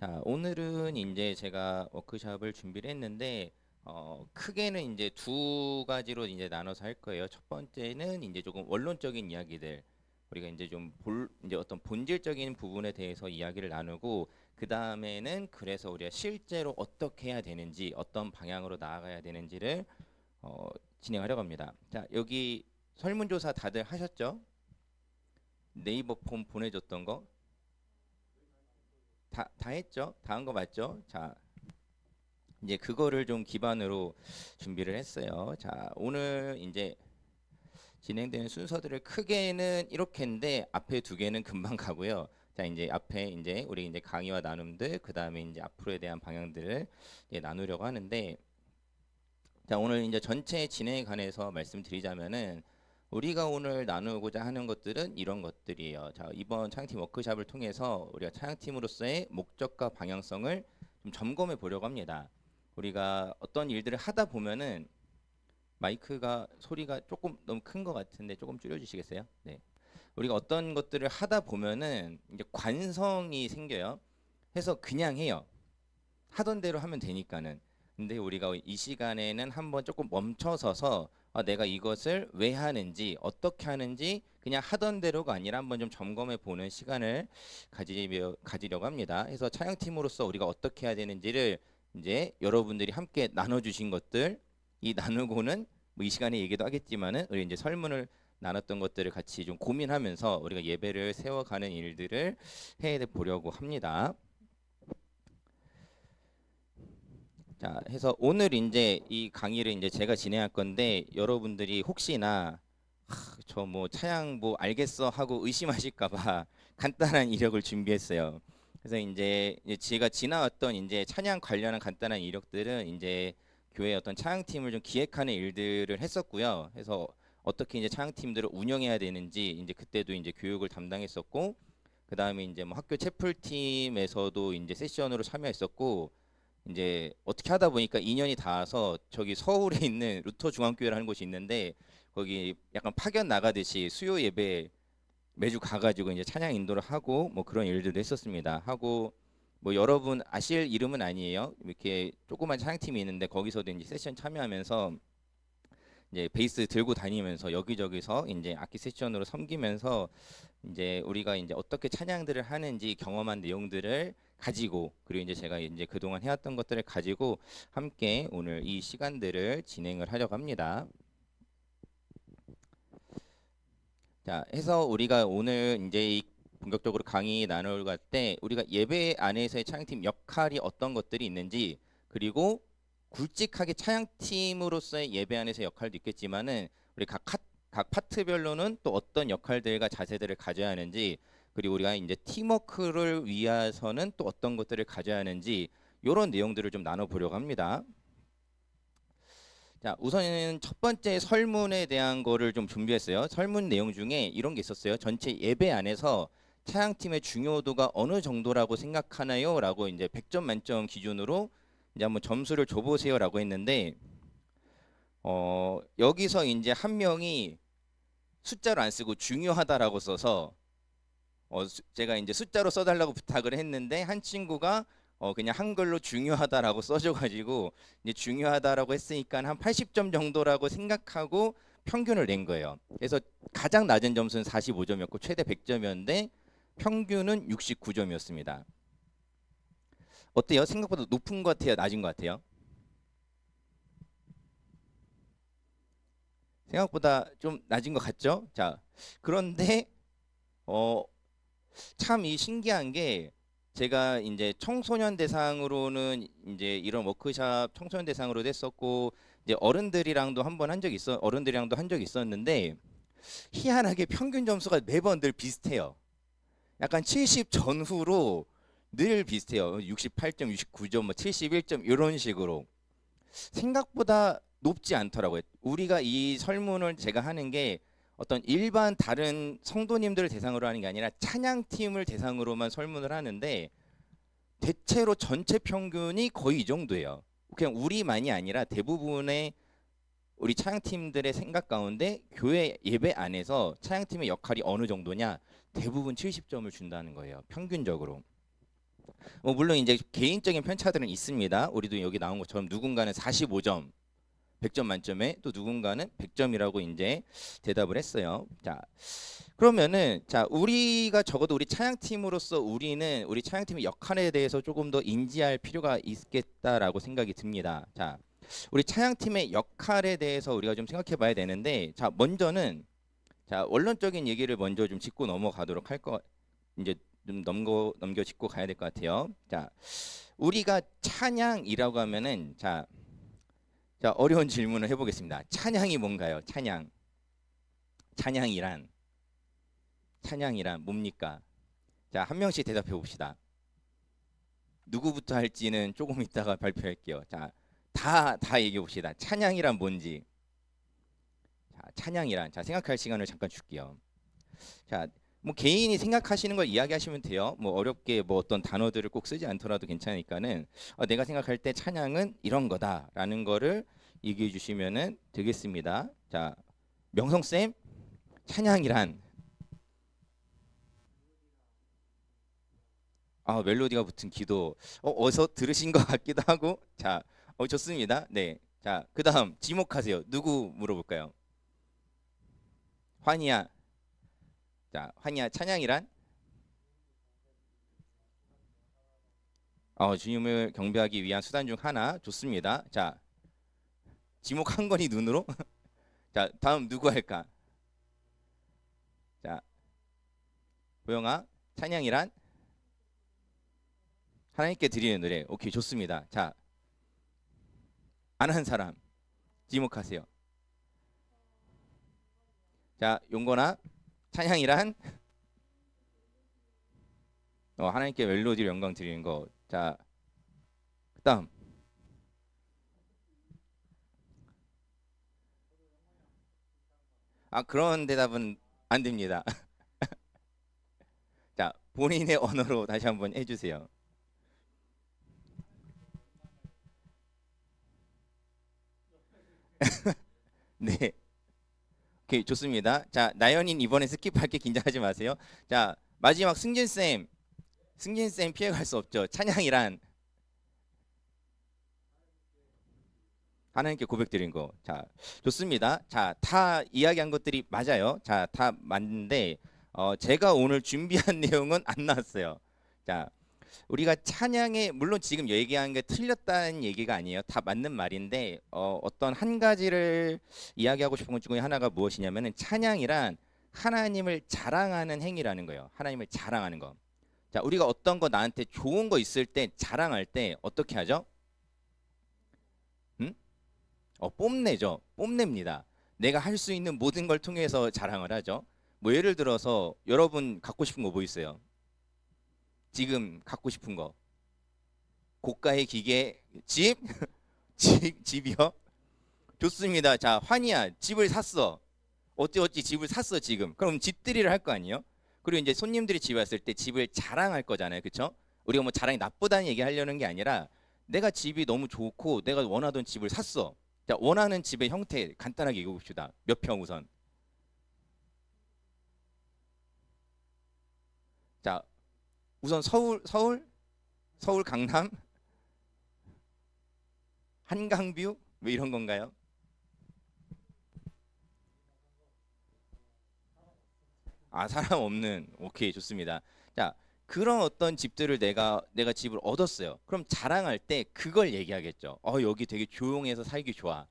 자, 오늘은 이제 제가 워크숍을 준비를 했는데 크게는 이제 두 가지로 이제 나눠서 할 거예요. 첫 번째는 이제 조금 원론적인 이야기들 우리가 이제 이제 어떤 본질적인 부분에 대해서 이야기를 나누고 그 다음에는 그래서 우리가 실제로 어떻게 해야 되는지 어떤 방향으로 나아가야 되는지를 어, 진행하려고 합니다. 자, 여기 설문조사 다들 하셨죠? 네이버 폼 보내줬던 거 다 했죠? 다 한 거 맞죠? 자, 이제 그거를 좀 기반으로 준비를 했어요. 자, 오늘 이제 진행되는 순서들을 크게는 이렇게인데 앞에 두 개는 금방 가고요. 자, 이제 앞에 이제 우리 이제 강의와 나눔들, 그 다음에 이제 앞으로에 대한 방향들을 이제 나누려고 하는데, 자, 오늘 이제 전체 진행에 관해서 말씀드리자면은 우리가 오늘 나누고자 하는 것들은 이런 것들이에요. 자, 이번 차양팀 워크숍을 통해서 우리가 차양팀으로서의 목적과 방향성을 좀 점검해 보려고 합니다. 우리가 어떤 일들을 하다 보면은 마이크가 소리가 조금 너무 큰 것 같은데 조금 줄여주시겠어요? 네. 우리가 어떤 것들을 하다 보면은 이제 관성이 생겨요. 해서 그냥 해요. 하던 대로 하면 되니까는. 근데 우리가 이 시간에는 한번 조금 멈춰서서 내가 이것을 왜 하는지 어떻게 하는지 그냥 하던 대로가 아니라 한번 좀 점검해 보는 시간을 가지려고 합니다. 그래서 촬영팀으로서 우리가 어떻게 해야 되는지를 이제 여러분들이 함께 나눠주신 것들 이 나누고는 뭐 이 시간에 얘기도 하겠지만은 우리 이제 설문을 나눴던 것들을 같이 좀 고민하면서 우리가 예배를 세워가는 일들을 해 보려고 합니다. 자, 해서 오늘 이제 이 강의를 이제 제가 진행할 건데 여러분들이 혹시나 저 뭐 차양 뭐 알겠어 하고 의심하실까 봐 간단한 이력을 준비했어요. 그래서 이제 제가 지나왔던 이제 찬양 관련한 간단한 이력들은 이제 교회 어떤 찬양팀을 좀 기획하는 일들을 했었고요. 그래서 어떻게 이제 찬양팀들을 운영해야 되는지 이제 그때도 이제 교육을 담당했었고 그 다음에 이제 뭐 학교 채플팀에서도 이제 세션으로 참여했었고 이제 어떻게 하다 보니까 인연이 닿아서 저기 서울에 있는 루터 중앙교회라는 곳이 있는데 거기 약간 파견 나가듯이 수요 예배 매주 가가지고 이제 찬양 인도를 하고 뭐 그런 일들도 했었습니다. 하고 뭐 여러분 아실 이름은 아니에요. 이렇게 조그만 찬양팀이 있는데 거기서도 이제 세션 참여하면서 이제 베이스 들고 다니면서 여기저기서 이제 악기 세션으로 섬기면서 이제 우리가 이제 어떻게 찬양들을 하는지 경험한 내용들을 가지고 그리고 이제 제가 이제 그동안 해왔던 것들을 가지고 함께 오늘 이 시간들을 진행을 하려고 합니다. 자, 해서 우리가 오늘 이제 이 본격적으로 강의 나눌 때 우리가 예배 안에서의 찬양팀 역할이 어떤 것들이 있는지 그리고 굵직하게 찬양팀으로서의 예배 안에서 역할도 있겠지만은 우리 각 파트별로는 또 어떤 역할들과 자세들을 가져야 하는지 그리고 우리가 이제 팀워크를 위해서는 또 어떤 것들을 가져야 하는지 이런 내용들을 좀 나눠보려고 합니다. 자, 우선은 첫 번째 설문에 대한 거를 좀 준비했어요. 설문 내용 중에 이런 게 있었어요. 전체 예배 안에서 차양팀의 중요도가 어느 정도라고 생각하나요? 라고 이제 100점 만점 기준으로 이제 한번 점수를 줘보세요라고 했는데 여기서 이제 한 명이 숫자로 안 쓰고 중요하다라고 써서 제가 이제 숫자로 써달라고 부탁을 했는데 한 친구가 그냥 한글로 중요하다라고 써줘가지고 이제 중요하다라고 했으니까 한 80점 정도라고 생각하고 평균을 낸 거예요. 그래서 가장 낮은 점수는 45점이었고 최대 100점이었는데 평균은 69점이었습니다. 어때요? 생각보다 높은 것 같아요? 낮은 것 같아요? 생각보다 좀 낮은 것 같죠? 자, 그런데 어, 참 이 신기한 게 제가 이제 청소년 대상으로는 이제 이런 워크샵 청소년 대상으로도 했었고 이제 어른들이랑도 한 번 한 적이 어른들이랑도 한 적이 있었는데 희한하게 평균 점수가 매번 늘 비슷해요. 약간 70 전후로 늘 비슷해요. 68점, 69점, 뭐 71점 이런 식으로 생각보다 높지 않더라고요. 우리가 이 설문을 제가 하는 게 어떤 일반 다른 성도님들을 대상으로 하는 게 아니라 찬양팀을 대상으로만 설문을 하는데 대체로 전체 평균이 거의 이 정도예요. 그냥 우리만이 아니라 대부분의 우리 찬양팀들의 생각 가운데 교회 예배 안에서 찬양팀의 역할이 어느 정도냐 대부분 70점을 준다는 거예요. 평균적으로. 뭐 물론 이제 개인적인 편차들은 있습니다. 우리도 여기 나온 것처럼 누군가는 45점, 100점 만점에 또 누군가는 100점이라고 이제 대답을 했어요. 자, 그러면은 자, 우리가 적어도 우리 찬양팀으로서 우리는 우리 찬양팀의 역할에 대해서 조금 더 인지할 필요가 있겠다라고 생각이 듭니다. 자, 우리 찬양팀의 역할에 대해서 우리가 좀 생각해 봐야 되는데 자, 먼저는 자, 원론적인 얘기를 먼저 좀 짚고 넘어가도록 할 거 이제 좀 넘겨 짚고 가야 될 것 같아요. 자, 우리가 찬양이라고 하면은 자, 어려운 질문을 해보겠습니다. 찬양이 뭔가요? 찬양이란 뭡니까? 자, 한 명씩 대답해 봅시다. 누구부터 할지는 조금 이따가 발표할게요. 자, 다 얘기해 봅시다. 찬양이란 뭔지. 자, 찬양이란 자, 생각할 시간을 잠깐 줄게요. 자, 뭐 개인이 생각하시는 걸 이야기하시면 돼요. 뭐 어렵게 뭐 어떤 단어들을 꼭 쓰지 않더라도 괜찮으니까는 내가 생각할 때 찬양은 이런 거다라는 거를 얘기해 주시면은 되겠습니다. 자, 명성 쌤, 찬양이란 멜로디가 붙은 기도. 어디서 들으신 것 같기도 하고. 자, 좋습니다. 네. 자, 그다음 지목하세요. 누구 물어볼까요? 환희야. 자, 환희야, 찬양이란 주님을 경배하기 위한 수단 중 하나. 좋습니다. 자, 지목한 거니 눈으로? 자, 다음 누구 할까? 자, 보영아, 찬양이란 하나님께 드리는 노래. 오케이, 좋습니다. 자, 안 한 사람 지목하세요. 자, 용건아, 찬양이란 하나님께 멜로디로 영광 드리는 거. 자, 그다음 그런 대답은 안 됩니다. 자, 본인의 언어로 다시 한번 해주세요. 네. 오케이, 좋습니다. 자, 나연인 이번에 스킵할게. 긴장하지 마세요. 자, 마지막 승진쌤 피해갈 수 없죠. 찬양이란 하나님께 고백드린 거. 자, 좋습니다. 자, 다 이야기한 것들이 맞아요. 자, 다 맞는데 제가 오늘 준비한 내용은 안 나왔어요. 자, 우리가 찬양에 물론 지금 얘기한 게 틀렸다는 얘기가 아니에요. 다 맞는 말인데 어떤 한 가지를 이야기하고 싶은 것 중에 하나가 무엇이냐면은 찬양이란 하나님을 자랑하는 행위라는 거예요. 하나님을 자랑하는 거. 자, 우리가 어떤 거 나한테 좋은 거 있을 때 자랑할 때 어떻게 하죠? 응? 뽐내죠. 뽐냅니다. 내가 할 수 있는 모든 걸 통해서 자랑을 하죠. 뭐 예를 들어서 여러분 갖고 싶은 거 뭐 있어요? 지금 갖고 싶은 거. 고가의 기계, 집? 집이요? 좋습니다. 자, 환희야, 집을 샀어. 어찌 집을 샀어 지금. 그럼 집들이를 할 거 아니에요? 그리고 이제 손님들이 집에 왔을 때 집을 자랑할 거잖아요. 그렇죠? 우리가 뭐 자랑이 나쁘다는 얘기 하려는 게 아니라 내가 집이 너무 좋고 내가 원하던 집을 샀어. 자, 원하는 집의 형태 간단하게 읽어봅시다. 몇 평 우선. 자, 우선 서울 강남 한강뷰 뭐 이런 건가요? 사람 없는. 오케이, 좋습니다. 자, 그런 어떤 집들을 내가 집을 얻었어요. 그럼 자랑할 때 그걸 얘기하겠죠. 여기 되게 조용해서 살기 좋아.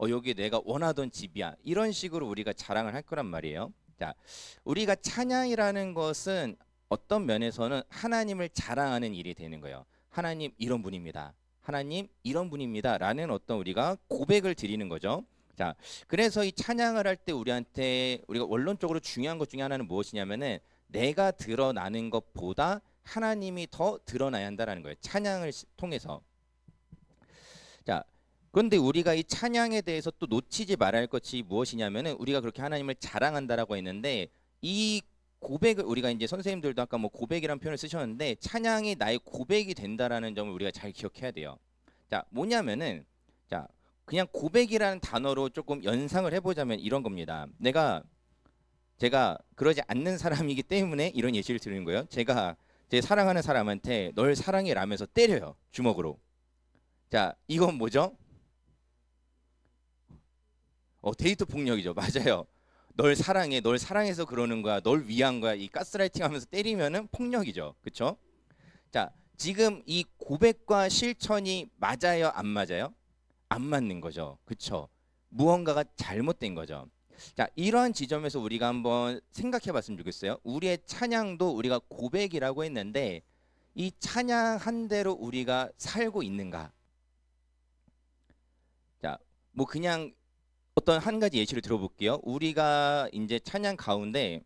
여기 내가 원하던 집이야. 이런 식으로 우리가 자랑을 할 거란 말이에요. 자, 우리가 찬양이라는 것은 어떤 면에서는 하나님을 자랑하는 일이 되는 거예요. 하나님 이런 분입니다. 하나님 이런 분입니다. 라는 어떤 우리가 고백을 드리는 거죠. 자, 그래서 이 찬양을 할 때 우리가 원론적으로 중요한 것 중에 하나는 무엇이냐면은 내가 드러나는 것보다 하나님이 더 드러나야 한다라는 거예요. 찬양을 통해서. 자, 그런데 우리가 이 찬양에 대해서 또 놓치지 말아야 할 것이 무엇이냐면은 우리가 그렇게 하나님을 자랑한다라고 했는데 이 고백을 우리가 이제 선생님들도 아까 뭐 고백이라는 표현을 쓰셨는데 찬양이 나의 고백이 된다라는 점을 우리가 잘 기억해야 돼요. 자, 뭐냐면은 자, 그냥 고백이라는 단어로 조금 연상을 해보자면 이런 겁니다. 제가 그러지 않는 사람이기 때문에 이런 예시를 드리는 거예요. 제가 제 사랑하는 사람한테 널 사랑해 라면서 때려요. 주먹으로. 자, 이건 뭐죠? 데이트 폭력이죠. 맞아요. 널 사랑해, 널 사랑해서 그러는 거야, 널 위한 거야. 이 가스라이팅 하면서 때리면은 폭력이죠. 그쵸? 자, 지금 이 고백과 실천이 맞아요? 안 맞아요? 안 맞는 거죠. 그쵸? 무언가가 잘못된 거죠. 자, 이러한 지점에서 우리가 한번 생각해 봤으면 좋겠어요. 우리의 찬양도 우리가 고백이라고 했는데 이 찬양한 대로 우리가 살고 있는가? 자, 뭐 그냥 어떤 한 가지 예시를 들어볼게요. 우리가 이제 찬양 가운데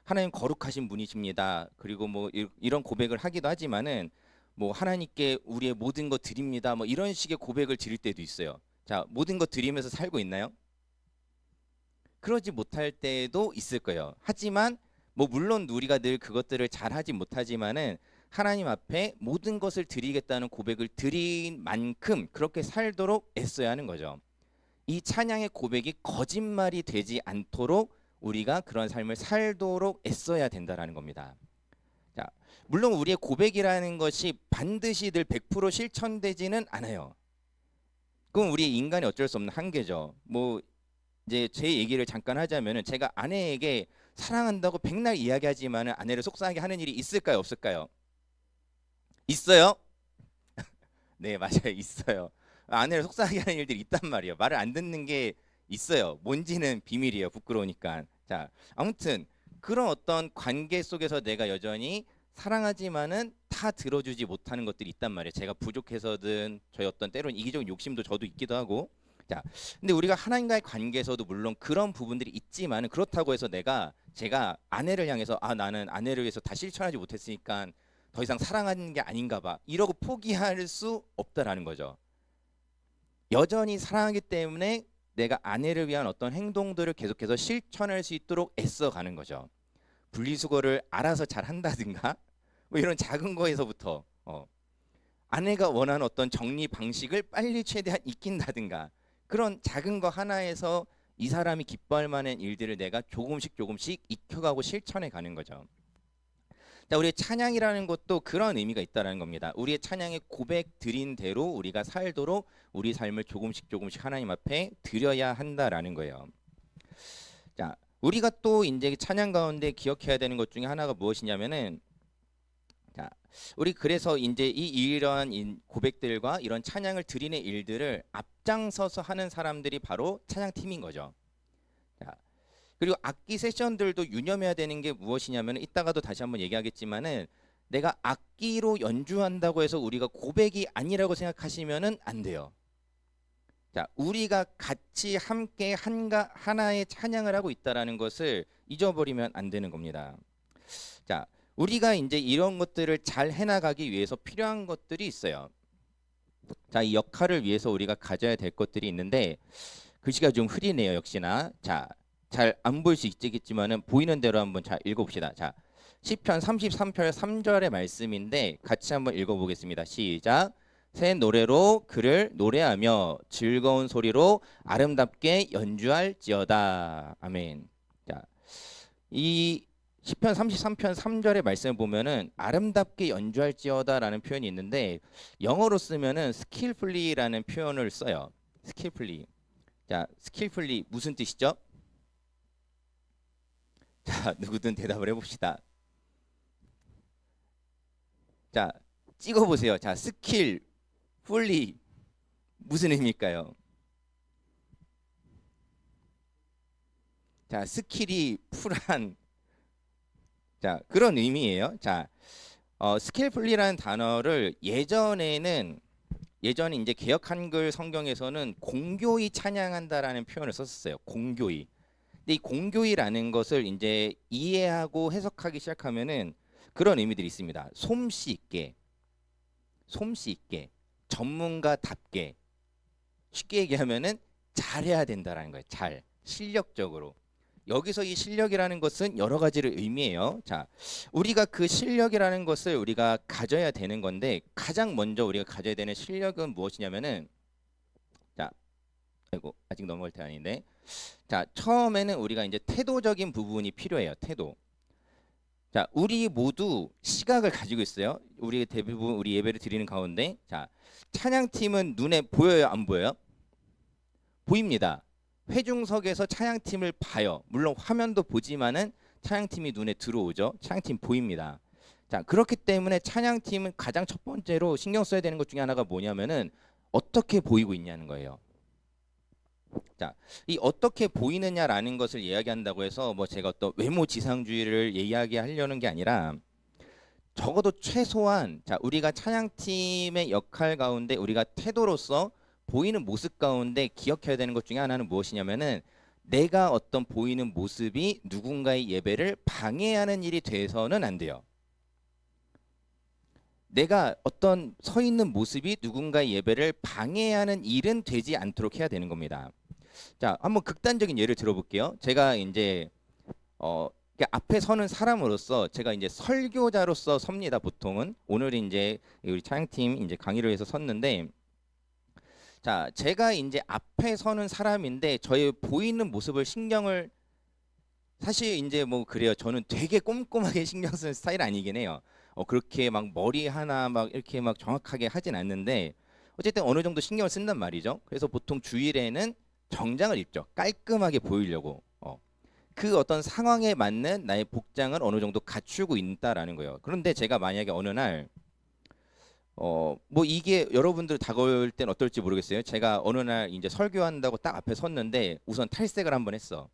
하나님 거룩하신 분이십니다. 그리고 뭐 이런 고백을 하기도 하지만은 뭐 하나님께 우리의 모든 것 드립니다. 뭐 이런 식의 고백을 드릴 때도 있어요. 자, 모든 것 드리면서 살고 있나요? 그러지 못할 때도 있을 거예요. 하지만 뭐 물론 우리가 늘 그것들을 잘하지 못하지만은 하나님 앞에 모든 것을 드리겠다는 고백을 드린 만큼 그렇게 살도록 애써야 하는 거죠. 이 찬양의 고백이 거짓말이 되지 않도록 우리가 그런 삶을 살도록 애써야 된다라는 겁니다. 자, 물론 우리의 고백이라는 것이 반드시 늘 100% 실천되지는 않아요. 그건 우리 인간이 어쩔 수 없는 한계죠. 뭐 이제 제 얘기를 잠깐 하자면은 제가 아내에게 사랑한다고 백날 이야기하지만은 아내를 속상하게 하는 일이 있을까요, 없을까요? 있어요? 네, 맞아요. 있어요. 아내를 속상하게 하는 일들이 있단 말이에요. 말을 안 듣는 게 있어요. 뭔지는 비밀이에요. 부끄러우니까. 자, 아무튼 그런 어떤 관계 속에서 내가 여전히 사랑하지만은 다 들어주지 못하는 것들이 있단 말이에요. 제가 부족해서든 저희 어떤 때로는 이기적인 욕심도 저도 있기도 하고. 자, 근데 우리가 하나님과의 관계에서도 물론 그런 부분들이 있지만은 그렇다고 해서 제가 아내를 향해서 나는 아내를 위해서 다 실천하지 못했으니까 더 이상 사랑하는 게 아닌가 봐 이러고 포기할 수 없다라는 거죠. 여전히 사랑하기 때문에 내가 아내를 위한 어떤 행동들을 계속해서 실천할 수 있도록 애써가는 거죠. 분리수거를 알아서 잘 한다든가 뭐 이런 작은 거에서부터 아내가 원하는 어떤 정리 방식을 빨리 최대한 익힌다든가 그런 작은 거 하나에서 이 사람이 기뻐할 만한 일들을 내가 조금씩 조금씩 익혀가고 실천해 가는 거죠. 자, 우리의 찬양이라는 것도 그런 의미가 있다는 겁니다. 우리의 찬양의 고백 드린 대로 우리가 살도록 우리 삶을 조금씩 조금씩 하나님 앞에 드려야 한다라는 거예요. 자, 우리가 또 이제 찬양 가운데 기억해야 되는 것 중에 하나가 무엇이냐면은 자, 우리 그래서 이제 이러한 고백들과 이런 찬양을 드리는 일들을 앞장서서 하는 사람들이 바로 찬양팀인 거죠. 자, 그리고 악기 세션들도 유념해야 되는 게 무엇이냐면 이따가도 다시 한번 얘기하겠지만은 내가 악기로 연주한다고 해서 우리가 고백이 아니라고 생각하시면은 안 돼요. 자, 우리가 같이 함께 하나의 찬양을 하고 있다라는 것을 잊어버리면 안 되는 겁니다. 자, 우리가 이제 이런 것들을 잘 해나가기 위해서 필요한 것들이 있어요. 자, 이 역할을 위해서 우리가 가져야 될 것들이 있는데 글씨가 좀 흐리네요, 역시나. 자, 잘 안 보일 수 있겠지만은 보이는 대로 한번 잘 읽어봅시다. 자, 시편 33편 3절의 말씀인데 같이 한번 읽어보겠습니다. 시작. 새 노래로 그를 노래하며 즐거운 소리로 아름답게 연주할지어다. 아멘. 자, 이 시편 33편 3절의 말씀을 보면은 아름답게 연주할지어다라는 표현이 있는데 영어로 쓰면은 skillfully라는 표현을 써요. skillfully. 자, skillfully 무슨 뜻이죠? 자, 누구든 대답을 해봅시다. 자, 찍어보세요. 자, skillfully 무슨 의미일까요? 자, 스킬이 풀한 자, 그런 의미예요. 자, skillfully라는 단어를 예전에 이제 개역 한글 성경에서는 공교히 찬양한다라는 표현을 썼었어요. 공교히. 근데 이 공교히라는 것을 이제 이해하고 해석하기 시작하면은 그런 의미들이 있습니다. 솜씨 있게, 전문가답게, 쉽게 얘기하면은 잘해야 된다라는 거예요. 실력적으로. 여기서 이 실력이라는 것은 여러 가지를 의미해요. 자, 우리가 그 실력이라는 것을 우리가 가져야 되는 건데 가장 먼저 우리가 가져야 되는 실력은 무엇이냐면은 자, 아이고 아직 넘어갈 때 아닌데 자, 처음에는 우리가 이제 태도적인 부분이 필요해요. 태도. 자, 우리 모두 시각을 가지고 있어요. 우리 대부분 우리 예배를 드리는 가운데, 자, 찬양팀은 눈에 보여요, 안 보여요? 보입니다. 회중석에서 찬양팀을 봐요. 물론 화면도 보지만은 찬양팀이 눈에 들어오죠. 찬양팀 보입니다. 자, 그렇기 때문에 찬양팀은 가장 첫 번째로 신경 써야 되는 것 중에 하나가 뭐냐면은 어떻게 보이고 있냐는 거예요. 자, 이 어떻게 보이느냐라는 것을 이야기한다고 해서 뭐 제가 어떤 외모 지상주의를 이야기하려는 게 아니라 적어도 최소한 자, 우리가 찬양팀의 역할 가운데 우리가 태도로서 보이는 모습 가운데 기억해야 되는 것 중에 하나는 무엇이냐면은 내가 어떤 보이는 모습이 누군가의 예배를 방해하는 일이 돼서는 안 돼요. 내가 어떤 서 있는 모습이 누군가의 예배를 방해하는 일은 되지 않도록 해야 되는 겁니다. 자, 한번 극단적인 예를 들어볼게요. 제가 이제 앞에 서는 사람으로서 제가 이제 설교자로서 섭니다. 보통은 오늘 이제 우리 찬양팀 이제 강의를 위해서 섰는데, 자, 제가 이제 앞에 서는 사람인데 저의 보이는 모습을 신경을 사실 이제 뭐 그래요. 저는 되게 꼼꼼하게 신경 쓰는 스타일 아니긴 해요. 그렇게 막 머리 하나 막 이렇게 막 정확하게 하진 않는데 어쨌든 어느 정도 신경을 쓴단 말이죠. 그래서 보통 주일에는 정장을 입죠. 깔끔하게 보이려고. 그 어떤 상황에 맞는 나의 복장을 어느 정도 갖추고 있다라는 거예요. 그런데 제가 만약에 어느 날 뭐 이게 여러분들 다가올 땐 어떨지 모르겠어요. 제가 어느 날 이제 설교한다고 딱 앞에 섰는데 우선 탈색을 한번 했어.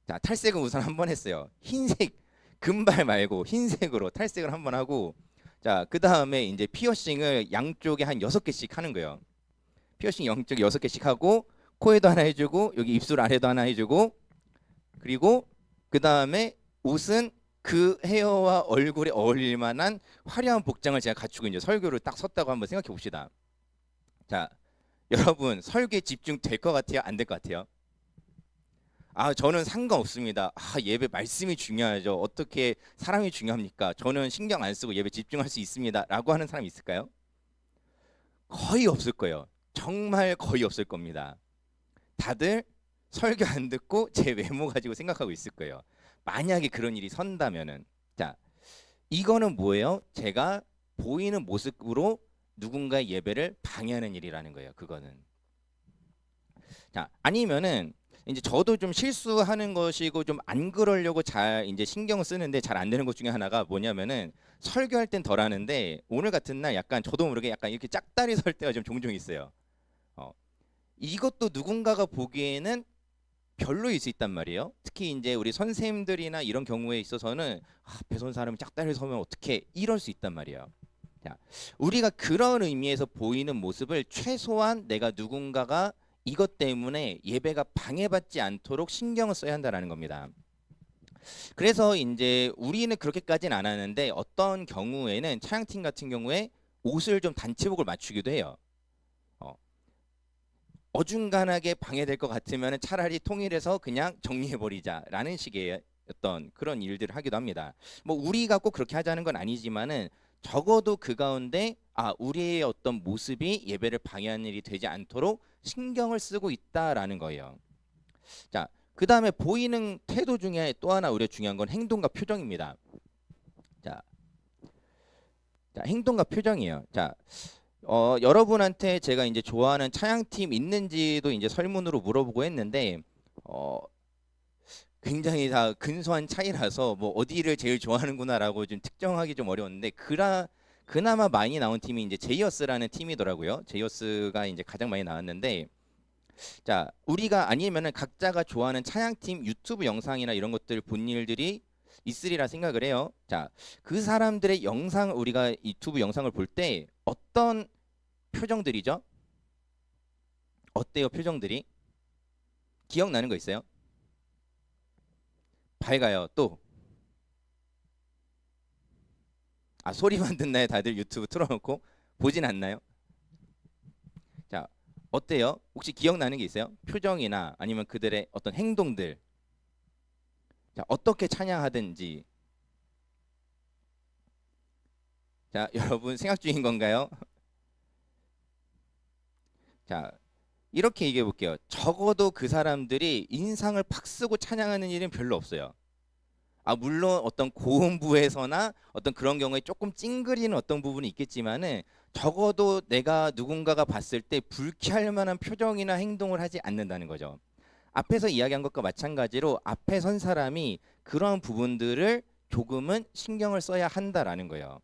자, 탈색은 우선 한번 했어요. 흰색 금발 말고 흰색으로 탈색을 한번 하고, 자, 그 다음에 이제 피어싱을 양쪽에 한 6개씩 하는 거예요. 피어싱 양쪽에 6개씩 하고 코에도 하나 해주고 여기 입술 아래도 하나 해주고, 그리고 그 다음에 옷은 그 헤어와 얼굴에 어울릴 만한 화려한 복장을 제가 갖추고 이제 설교를 딱 섰다고 한번 생각해 봅시다. 자, 여러분 설교에 집중 될 것 같아요? 안 될 것 같아요? 저는 상관없습니다. 예배 말씀이 중요하죠. 어떻게 사람이 중요합니까? 저는 신경 안 쓰고 예배 집중할 수 있습니다. 라고 하는 사람이 있을까요? 거의 없을 거예요. 정말 거의 없을 겁니다. 다들 설교 안 듣고 제 외모 가지고 생각하고 있을 거예요. 만약에 그런 일이 선다면은, 자, 이거는 뭐예요? 제가 보이는 모습으로 누군가의 예배를 방해하는 일이라는 거예요. 그거는. 자, 아니면은 이제 저도 좀 실수하는 것이고 좀 안 그러려고 잘 이제 신경 쓰는데 잘 안 되는 것 중에 하나가 뭐냐면은 설교할 땐 덜 하는데 오늘 같은 날 약간 저도 모르게 약간 이렇게 짝다리 설 때가 좀 종종 있어요. 이것도 누군가가 보기에는 별로일 수 있단 말이에요. 특히 이제 우리 선생님들이나 이런 경우에 있어서는 앞에 선 사람이 짝다리 서면 어떻게 이럴 수 있단 말이에요. 자, 우리가 그런 의미에서 보이는 모습을 최소한 내가 누군가가 이것 때문에 예배가 방해받지 않도록 신경을 써야 한다는 겁니다. 그래서 이제 우리는 그렇게까지는 안 하는데 어떤 경우에는 찬양팀 같은 경우에 옷을 좀 단체복을 맞추기도 해요. 어중간하게 방해될 것 같으면 차라리 통일해서 그냥 정리해버리자라는 식의 어떤 그런 일들을 하기도 합니다. 뭐 우리가 꼭 그렇게 하자는 건 아니지만은 적어도 그 가운데 우리의 어떤 모습이 예배를 방해하는 일이 되지 않도록 신경을 쓰고 있다라는 거예요. 자, 그 다음에 보이는 태도 중에 또 하나 우리가 중요한 건 행동과 표정입니다. 자, 행동과 표정이에요. 자, 여러분한테 제가 이제 좋아하는 찬양팀 있는지도 이제 설문으로 물어보고 했는데 굉장히 다 근소한 차이라서 뭐 어디를 제일 좋아하는구나라고 좀 특정하기 좀 어려웠는데 그나마 많이 나온 팀이 이제 제이어스라는 팀이더라고요. 제이어스가 이제 가장 많이 나왔는데, 자, 우리가 아니면은 각자가 좋아하는 찬양팀 유튜브 영상이나 이런 것들 본 일들이 있으리라 생각을 해요. 자, 그 사람들의 영상 우리가 유튜브 영상을 볼 때 어떤 표정들이죠? 어때요, 표정들이? 기억나는 거 있어요? 밝아요. 또 소리만 듣나요? 다들 유튜브 틀어놓고 보진 않나요? 자, 어때요? 혹시 기억나는 게 있어요? 표정이나 아니면 그들의 어떤 행동들. 자, 어떻게 찬양하든지. 자, 여러분 생각 중인 건가요? 자, 이렇게 얘기해 볼게요. 적어도 그 사람들이 인상을 팍 쓰고 찬양하는 일은 별로 없어요. 물론 어떤 고음부에서나 어떤 그런 경우에 조금 찡그리는 어떤 부분이 있겠지만은 적어도 내가 누군가가 봤을 때 불쾌할 만한 표정이나 행동을 하지 않는다는 거죠. 앞에서 이야기한 것과 마찬가지로 앞에 선 사람이 그런 부분들을 조금은 신경을 써야 한다라는 거예요.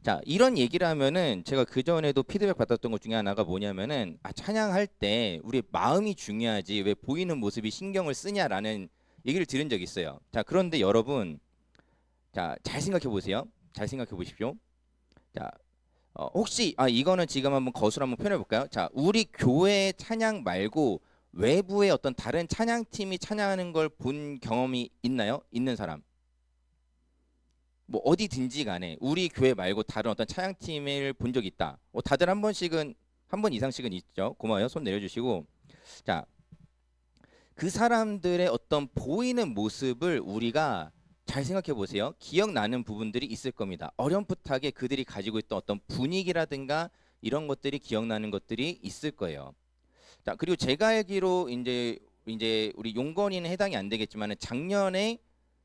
자, 이런 얘기를 하면은 제가 그 전에도 피드백 받았던 것 중에 하나가 뭐냐면은 찬양할 때 우리 마음이 중요하지 왜 보이는 모습이 신경을 쓰냐라는 얘기를 들은 적이 있어요. 자, 그런데 여러분, 자, 잘 생각해 보세요. 잘 생각해 보십시오. 자, 혹시 이거는 지금 한번 거수로 한번 표현해 볼까요? 자, 우리 교회 찬양 말고 외부의 어떤 다른 찬양팀이 찬양하는 걸 본 경험이 있나요? 있는 사람? 뭐 어디든지 간에 우리 교회 말고 다른 어떤 찬양팀을 본 적이 있다. 다들 한 번씩은 한 번 이상씩은 있죠. 고마워요. 손 내려주시고. 자, 그 사람들의 어떤 보이는 모습을 우리가 잘 생각해 보세요. 기억나는 부분들이 있을 겁니다. 어렴풋하게 그들이 가지고 있던 어떤 분위기라든가 이런 것들이 기억나는 것들이 있을 거예요. 자, 그리고 제가 알기로 이제 우리 용건이는 해당이 안 되겠지만 작년에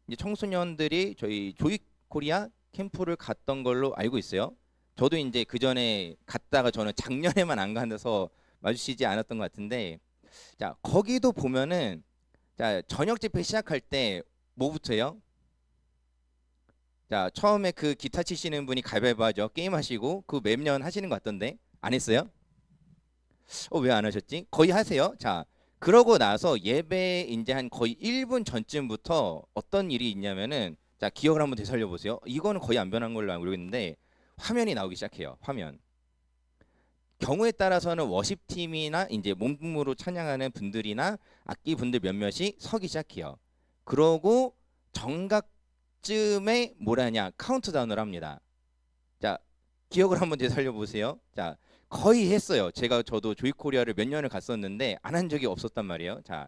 이제 청소년들이 저희 조이 코리아 캠프를 갔던 걸로 알고 있어요. 저도 이제 그 전에 갔다가 저는 작년에만 안 가서 마주치지 않았던 것 같은데, 자, 거기도 보면은 자, 저녁 집회 시작할 때 뭐부터 해요? 자, 처음에 그 기타 치시는 분이 가위바위보 하죠. 게임 하시고 그 매년 하시는 것 같던데 안 했어요? 왜 안 하셨지? 거의 하세요. 자, 그러고 나서 예배 이제 한 거의 1분 전쯤부터 어떤 일이 있냐면은 자, 기억을 한번 되살려 보세요. 이거는 거의 안 변한 걸로 알고 있는데 화면이 나오기 시작해요. 화면. 경우에 따라서는 워십팀이나 이제 몸으로 찬양하는 분들이나 악기 분들 몇몇이 서기 시작해요. 그러고 정각쯤에 뭐라냐 카운트다운을 합니다. 자, 기억을 한번 되살려 보세요. 자, 거의 했어요. 저도 조이코리아를 몇 년을 갔었는데 안 한 적이 없었단 말이에요. 자,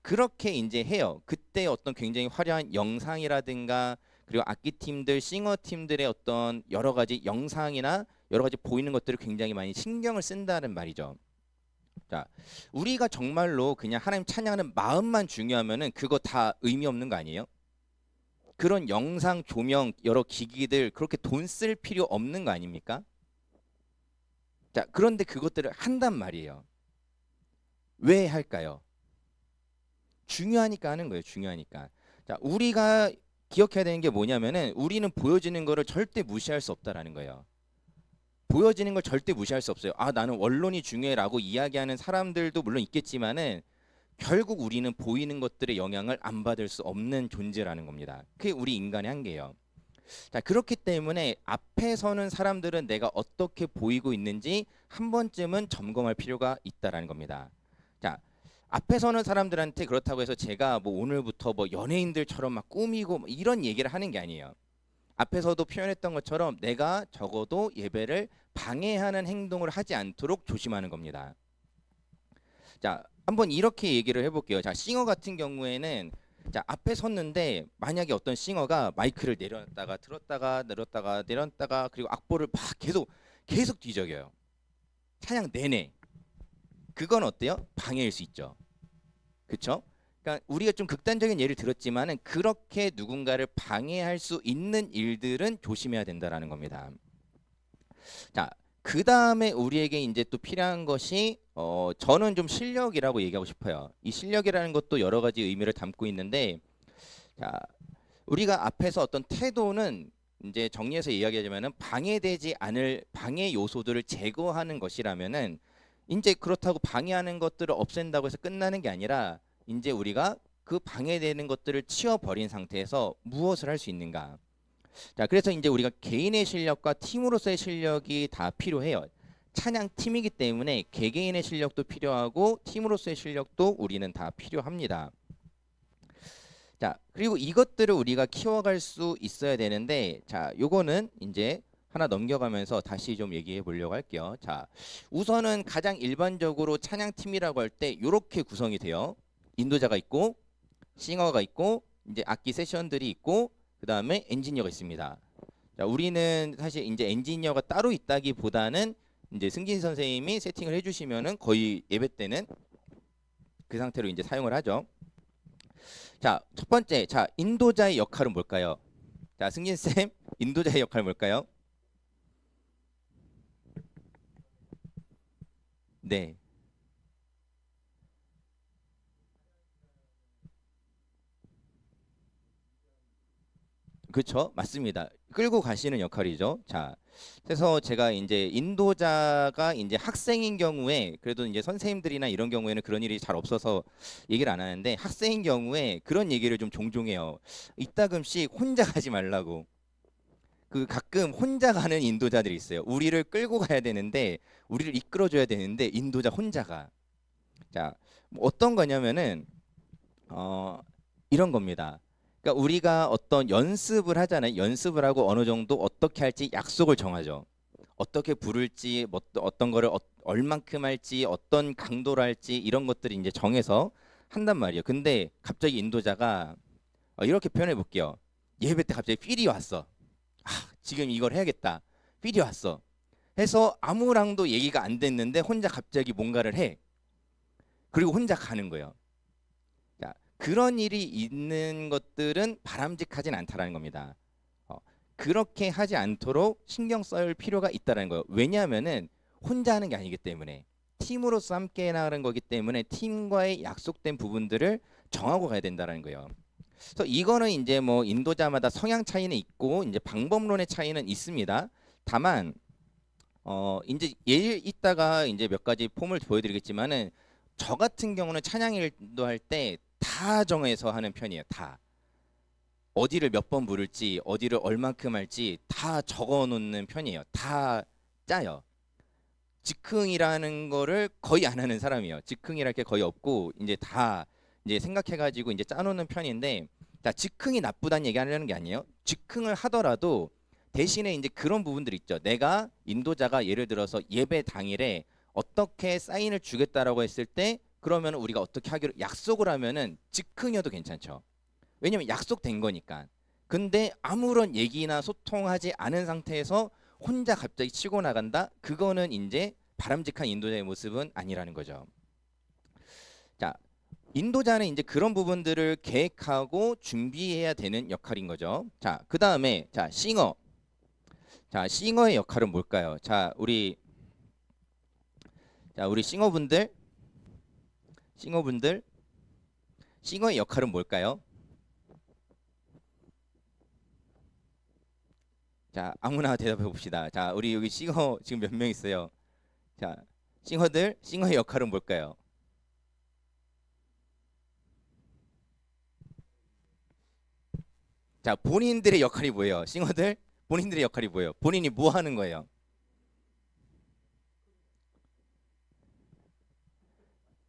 그렇게 이제 해요. 그때 어떤 굉장히 화려한 영상이라든가 그리고 악기 팀들, 싱어 팀들의 어떤 여러 가지 영상이나 여러 가지 보이는 것들을 굉장히 많이 신경을 쓴다는 말이죠. 자, 우리가 정말로 그냥 하나님 찬양하는 마음만 중요하면은 그거 다 의미 없는 거 아니에요? 그런 영상, 조명, 여러 기기들 그렇게 돈 쓸 필요 없는 거 아닙니까? 자, 그런데 그것들을 한단 말이에요. 왜 할까요? 중요하니까 하는 거예요. 중요하니까. 자, 우리가 기억해야 되는 게 뭐냐면은 우리는 보여지는 거를 절대 무시할 수 없다라는 거예요. 보여지는 걸 절대 무시할 수 없어요. 나는 원론이 중요해라고 이야기하는 사람들도 물론 있겠지만은 결국 우리는 보이는 것들의 영향을 안 받을 수 없는 존재라는 겁니다. 그게 우리 인간의 한계예요. 자, 그렇기 때문에 앞에 서는 사람들은 내가 어떻게 보이고 있는지 한 번쯤은 점검할 필요가 있다라는 겁니다. 자, 앞에 서는 사람들한테 그렇다고 해서 제가 뭐 오늘부터 뭐 연예인들처럼 막 꾸미고 뭐 이런 얘기를 하는 게 아니에요. 앞에서도 표현했던 것처럼 내가 적어도 예배를 방해하는 행동을 하지 않도록 조심하는 겁니다. 자, 한번 이렇게 얘기를 해볼게요. 자, 싱어 같은 경우에는 자, 앞에 섰는데 만약에 어떤 싱어가 마이크를 내렸다가 들었다가 내렸다가 내렸다가 그리고 악보를 막 계속 뒤적여요. 찬양 내내. 그건 어때요? 방해일 수 있죠. 그렇죠? 그러니까 우리가 좀 극단적인 예를 들었지만은 그렇게 누군가를 방해할 수 있는 일들은 조심해야 된다라는 겁니다. 자, 그 다음에 우리에게 이제 또 필요한 것이 저는 좀 실력이라고 얘기하고 싶어요. 이 실력이라는 것도 여러 가지 의미를 담고 있는데, 자, 우리가 앞에서 어떤 태도는 이제 정리해서 이야기하자면은 방해되지 않을 방해 요소들을 제거하는 것이라면은 이제 그렇다고 방해하는 것들을 없앤다고 해서 끝나는 게 아니라 이제 우리가 그 방해되는 것들을 치워버린 상태에서 무엇을 할 수 있는가. 자, 그래서 이제 우리가 개인의 실력과 팀으로서의 실력이 다 필요해요. 찬양 팀이기 때문에 개개인의 실력도 필요하고 팀으로서의 실력도 우리는 다 필요합니다. 자, 그리고 이것들을 우리가 키워갈 수 있어야 되는데, 자, 요거는 이제 하나 넘겨가면서 다시 좀 얘기해 보려고 할게요. 자, 우선은 가장 일반적으로 찬양 팀이라고 할 때 이렇게 구성이 돼요. 인도자가 있고, 싱어가 있고, 이제 악기 세션들이 있고, 그 다음에 엔지니어가 있습니다. 자, 우리는 사실 이제 엔지니어가 따로 있다기보다는 이제 승진 선생님이 세팅을 해주시면은 거의 예배 때는 그 상태로 이제 사용을 하죠. 자, 첫 번째, 자, 인도자의 역할은 뭘까요? 자, 승진 쌤, 인도자의 역할은 뭘까요? 네, 그렇죠, 맞습니다. 끌고 가시는 역할이죠. 자, 그래서 제가 이제 인도자가 이제 학생인 경우에 그래도 이제 선생님들이나 이런 경우에는 그런 일이 잘 없어서 얘기를 안 하는데 학생인 경우에 그런 얘기를 좀 종종 해요. 이따금씩 혼자 가지 말라고. 그 가끔 혼자 가는 인도자들이 있어요. 우리를 끌고 가야 되는데 우리를 이끌어줘야 되는데 인도자 혼자 가. 자, 뭐 어떤 거냐면은 어 이런 겁니다. 그러니까 우리가 어떤 연습을 하잖아요. 연습을 하고 어느 정도 어떻게 할지 약속을 정하죠. 어떻게 부를지, 뭐 어떤 거를 얼만큼 할지, 어떤 강도로 할지 이런 것들이 이제 정해서 한단 말이에요. 근데 갑자기 인도자가 이렇게 표현해 볼게요. 예배 때 갑자기 필이 왔어. 지금 이걸 해야겠다. 필이 왔어. 해서 아무랑도 얘기가 안 됐는데 혼자 갑자기 뭔가를 해. 그리고 혼자 가는 거예요. 자, 그런 일이 있는 것들은 바람직하진 않다라는 겁니다. 어, 그렇게 하지 않도록 신경 써야 필요가 있다는 거예요. 왜냐하면은 혼자 하는 게 아니기 때문에 팀으로서 함께 나가는 거기 때문에 팀과의 약속된 부분들을 정하고 가야 된다는 거예요. 그래서 이거는 이제 뭐 인도자마다 성향 차이는 있고 이제 방법론의 차이는 있습니다. 다만 이제 예를 이따가 이제 몇 가지 폼을 보여드리겠지만은 저 같은 경우는 찬양 인도할 때 다 정해서 하는 편이에요. 다 어디를 몇 번 부를지 어디를 얼만큼 할지 다 적어 놓는 편이에요. 다 짜요. 즉흥이라는 거를 거의 안 하는 사람이에요. 즉흥이랄 게 거의 없고 이제 다 이제 생각해가지고 이제 짜놓는 편인데, 자, 즉흥이 나쁘다는 얘기 하려는 게 아니에요. 즉흥을 하더라도 대신에 이제 그런 부분들 있죠. 내가 인도자가 예를 들어서 예배 당일에 어떻게 사인을 주겠다라고 했을 때 그러면 우리가 어떻게 하기로 약속을 하면은 즉흥이어도 괜찮죠. 왜냐면 약속된 거니까. 근데 아무런 얘기나 소통하지 않은 상태에서 혼자 갑자기 치고 나간다? 그거는 이제 바람직한 인도자의 모습은 아니라는 거죠. 자, 인도자는 이제 그런 부분들을 계획하고 준비해야 되는 역할인 거죠. 자, 그 다음에 자, 싱어. 자, 싱어의 역할은 뭘까요? 자, 우리 싱어분들, 싱어의 역할은 뭘까요? 자, 아무나 대답해 봅시다. 자, 우리 여기 싱어 지금 몇 명 있어요? 자, 싱어의 역할은 뭘까요? 자, 본인들의 역할이 뭐예요? 싱어들 본인들의 역할이 뭐예요? 본인이 뭐 하는 거예요?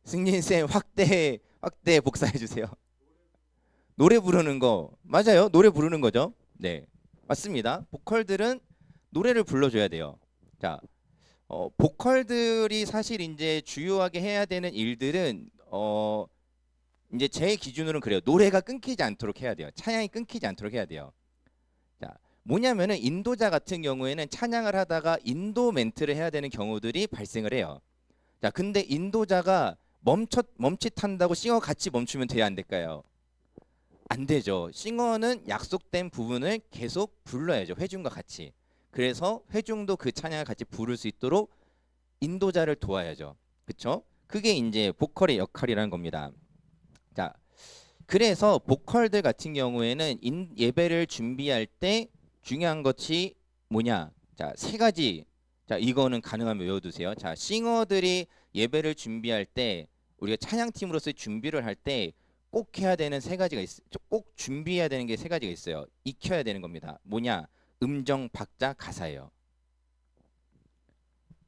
승진 쌤 확대 복사해 주세요. 노래 부르는 거 맞아요? 노래 부르는 거죠? 네, 맞습니다. 보컬들은 노래를 불러줘야 돼요. 자, 보컬들이 사실 이제 주요하게 해야 되는 일들은 이제 제 기준으로는 그래요. 노래가 끊기지 않도록 해야 돼요. 찬양이 끊기지 않도록 해야 돼요. 자, 뭐냐면은 인도자 같은 경우에는 찬양을 하다가 인도 멘트를 해야 되는 경우들이 발생을 해요. 자, 근데 인도자가 멈칫한다고 싱어 같이 멈추면 돼야 안 될까요? 안 되죠. 싱어는 약속된 부분을 계속 불러야죠. 회중과 같이. 그래서 회중도 그 찬양을 같이 부를 수 있도록 인도자를 도와야죠. 그쵸? 그게 이제 보컬의 역할이라는 겁니다. 자, 그래서 보컬들 같은 경우에는 예배를 준비할 때 중요한 것이 뭐냐? 자, 세 가지. 자, 이거는 가능하면 외워두세요. 자, 싱어들이 예배를 준비할 때 우리가 찬양팀으로서 준비를 할 때 꼭 해야 되는 세 가지가 꼭 준비해야 되는 게 세 가지가 있어요. 익혀야 되는 겁니다. 뭐냐? 음정, 박자, 가사예요.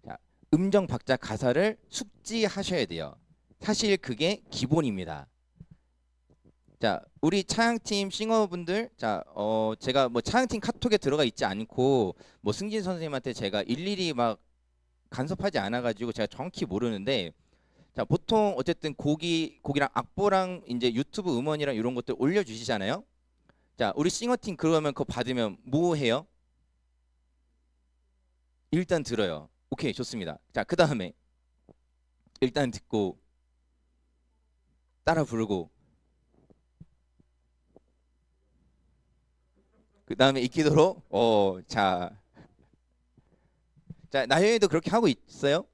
자, 음정, 박자, 가사를 숙지하셔야 돼요. 사실 그게 기본입니다. 자, 우리 차양팀 싱어분들, 자, 제가 뭐 차양팀 카톡에 들어가 있지 않고 뭐 승진 선생님한테 제가 일일이 막 간섭하지 않아가지고 제가 정확히 모르는데, 자, 보통 어쨌든 곡이랑 악보랑 이제 유튜브 음원이랑 이런 것들 올려주시잖아요. 자, 우리 싱어팀 그러면 그거 받으면 뭐 해요? 일단 들어요. 오케이, 좋습니다. 자, 그 다음에 일단 듣고 따라 부르고 그 다음에 익히도록. 자, 나연이도 그렇게 하고 있어요?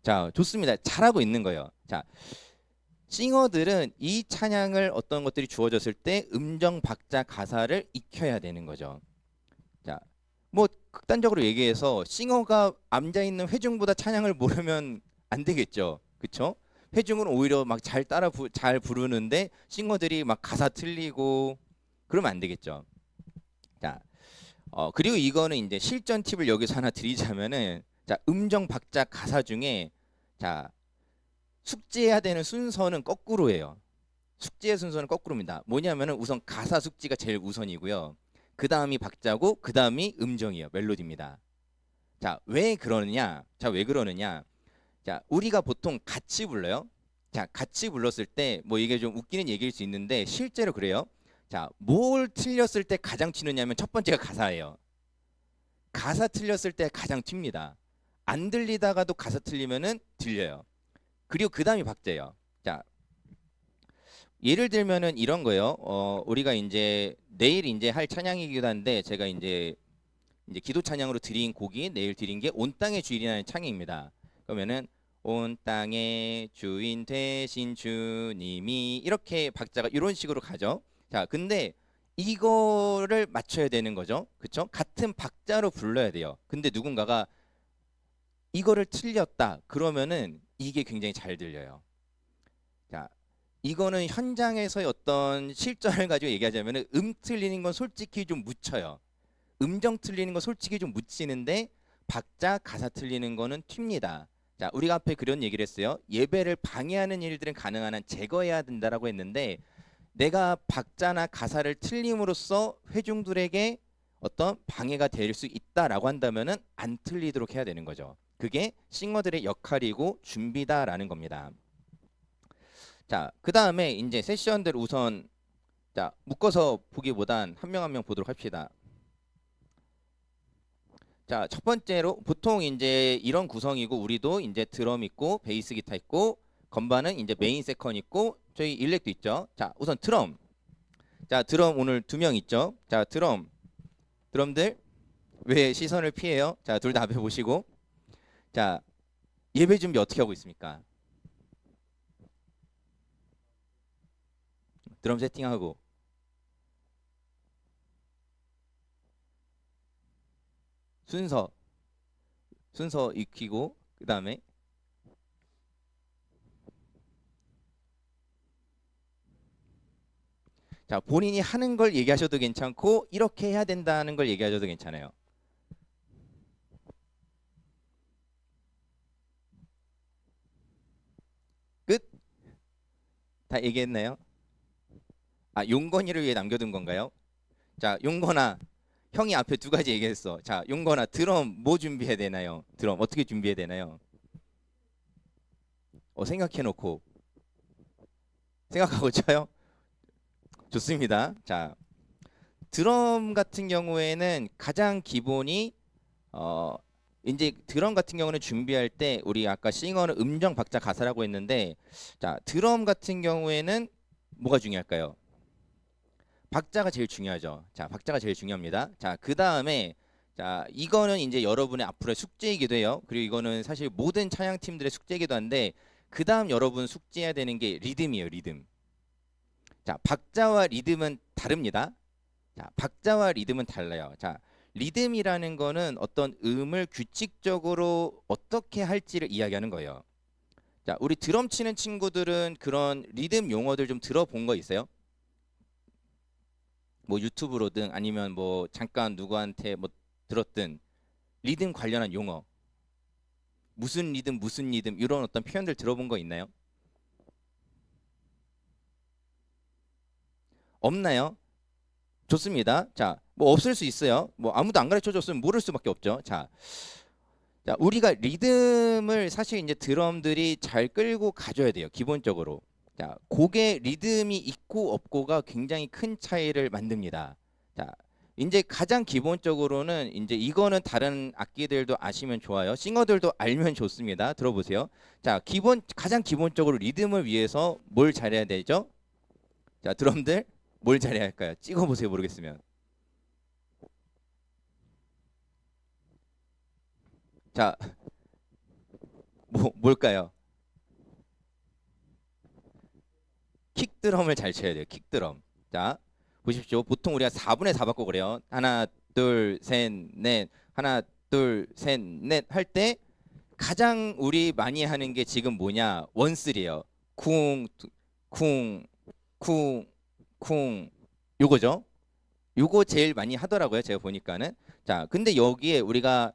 자, 좋습니다. 잘하고 있는 거예요. 자, 싱어들은 이 찬양을 어떤 것들이 주어졌을 때 음정, 박자, 가사를 익혀야 되는 거죠. 자, 뭐 극단적으로 얘기해서 싱어가 앉아 있는 회중보다 찬양을 모르면 안 되겠죠. 그렇죠? 회중은 오히려 막 잘 부르는데 싱어들이 막 가사 틀리고 그러면 안 되겠죠. 자, 그리고 이거는 이제 실전 팁을 여기서 하나 드리자면은, 자, 음정, 박자, 가사 중에, 자, 숙지해야 되는 순서는 거꾸로예요. 숙지의 순서는 거꾸로입니다. 뭐냐면은 우선 가사 숙지가 제일 우선이고요. 그 다음이 박자고 그 다음이 음정이에요. 멜로디입니다. 자, 왜 그러느냐? 자, 우리가 보통 같이 불러요. 자, 같이 불렀을 때 뭐 이게 좀 웃기는 얘기일 수 있는데 실제로 그래요. 자, 뭘 틀렸을 때 가장 튀느냐면 첫 번째가 가사예요. 가사 틀렸을 때 가장 튑니다. 안 들리다가도 가사 틀리면은 들려요. 그리고 그 다음이 박자예요. 자, 예를 들면은 이런 거예요. 우리가 이제 내일 이제 할 찬양이기도 한데 제가 이제 기도 찬양으로 드린 곡이 내일 드린 게 온 땅의 주인이라는 찬양입니다. 그러면은 온 땅의 주인 되신 주님이 이렇게 박자가 이런 식으로 가죠. 자, 근데 이거를 맞춰야 되는 거죠. 그쵸? 같은 박자로 불러야 돼요. 근데 누군가가 이거를 틀렸다. 그러면은 이게 굉장히 잘 들려요. 자, 이거는 현장에서의 어떤 실전을 가지고 얘기하자면은 틀리는 건 솔직히 좀 묻혀요. 음정 틀리는 건 솔직히 좀 묻히는데 박자, 가사 틀리는 거는 튑니다. 자, 우리가 앞에 그런 얘기를 했어요. 예배를 방해하는 일들은 가능한 한 제거해야 된다라고 했는데 내가 박자나 가사를 틀림으로써 회중들에게 어떤 방해가 될 수 있다라고 한다면은 안 틀리도록 해야 되는 거죠. 그게 싱어들의 역할이고 준비다라는 겁니다. 자, 그 다음에 이제 세션들 우선 자 묶어서 보기보단 한 명 한 명 보도록 합시다. 자, 첫 번째로 보통 이제 이런 구성이고 우리도 이제 드럼 있고 베이스 기타 있고 건반은 이제 메인 세컨 있고 저희 일렉도 있죠. 자, 우선 드럼. 자, 드럼 오늘 2명 있죠. 자, 드럼들 왜 시선을 피해요? 자, 둘 다 앞에 보시고. 자, 예배 준비 어떻게 하고 있습니까? 드럼 세팅하고 순서 익히고 그 다음에 자, 본인이 하는 걸 얘기하셔도 괜찮고 이렇게 해야 된다는 걸 얘기하셔도 괜찮아요. 끝? 다 얘기했나요? 아, 용건이를 위해 남겨둔 건가요? 자, 용건아, 형이 앞에 2가지 얘기했어. 자, 용건아, 드럼 뭐 준비해야 되나요? 드럼 어떻게 준비해야 되나요? 생각해놓고 생각하고 쳐요? 좋습니다. 자, 드럼 같은 경우에는 가장 기본이 이제 드럼 같은 경우는 준비할 때 우리 아까 싱어는 음정, 박자, 가사라고 했는데 자, 드럼 같은 경우에는 뭐가 중요할까요? 박자가 제일 중요하죠. 자, 박자가 제일 중요합니다. 자, 그 다음에 자, 이거는 이제 여러분의 앞으로의 숙제이기도 해요. 그리고 이거는 사실 모든 찬양팀들의 숙제이기도 한데 그 다음 여러분 숙제해야 되는 게 리듬이에요. 리듬. 자, 박자와 리듬은 다릅니다. 자, 박자와 리듬은 달라요. 자, 리듬이라는 거는 어떤 음을 규칙적으로 어떻게 할지를 이야기하는 거예요. 자, 우리 드럼 치는 친구들은 그런 리듬 용어들 좀 들어본 거 있어요? 뭐 유튜브로든 아니면 뭐 잠깐 누구한테 뭐 들었든 리듬 관련한 용어 무슨 리듬 이런 어떤 표현들 들어본 거 있나요? 없나요? 좋습니다. 자, 뭐 없을 수 있어요. 뭐 아무도 안 가르쳐 줬으면 모를 수밖에 없죠. 자, 우리가 리듬을 사실 이제 드럼들이 잘 끌고 가줘야 돼요. 기본적으로. 자, 곡의 리듬이 있고 없고가 굉장히 큰 차이를 만듭니다. 자, 이제 가장 기본적으로는 이제 이거는 다른 악기들도 아시면 좋아요. 싱어들도 알면 좋습니다. 들어보세요. 자, 가장 기본적으로 리듬을 위해서 뭘 잘해야 되죠? 자, 드럼들 뭘 잘해야 할까요? 찍어보세요. 모르겠으면. 자, 뭘까요? 킥드럼을 잘 쳐야 돼요. 킥드럼. 자, 보십시오. 보통 우리가 4분의 4 바꿔 그래요. 하나, 둘, 셋, 넷. 하나, 둘, 셋, 넷 할 때 가장 우리 많이 하는 게 지금 뭐냐? 원쓰리예요. 쿵, 쿵, 쿵, 쿵. 요거죠. 요거 제일 많이 하더라고요. 제가 보니까는. 자, 근데 여기에 우리가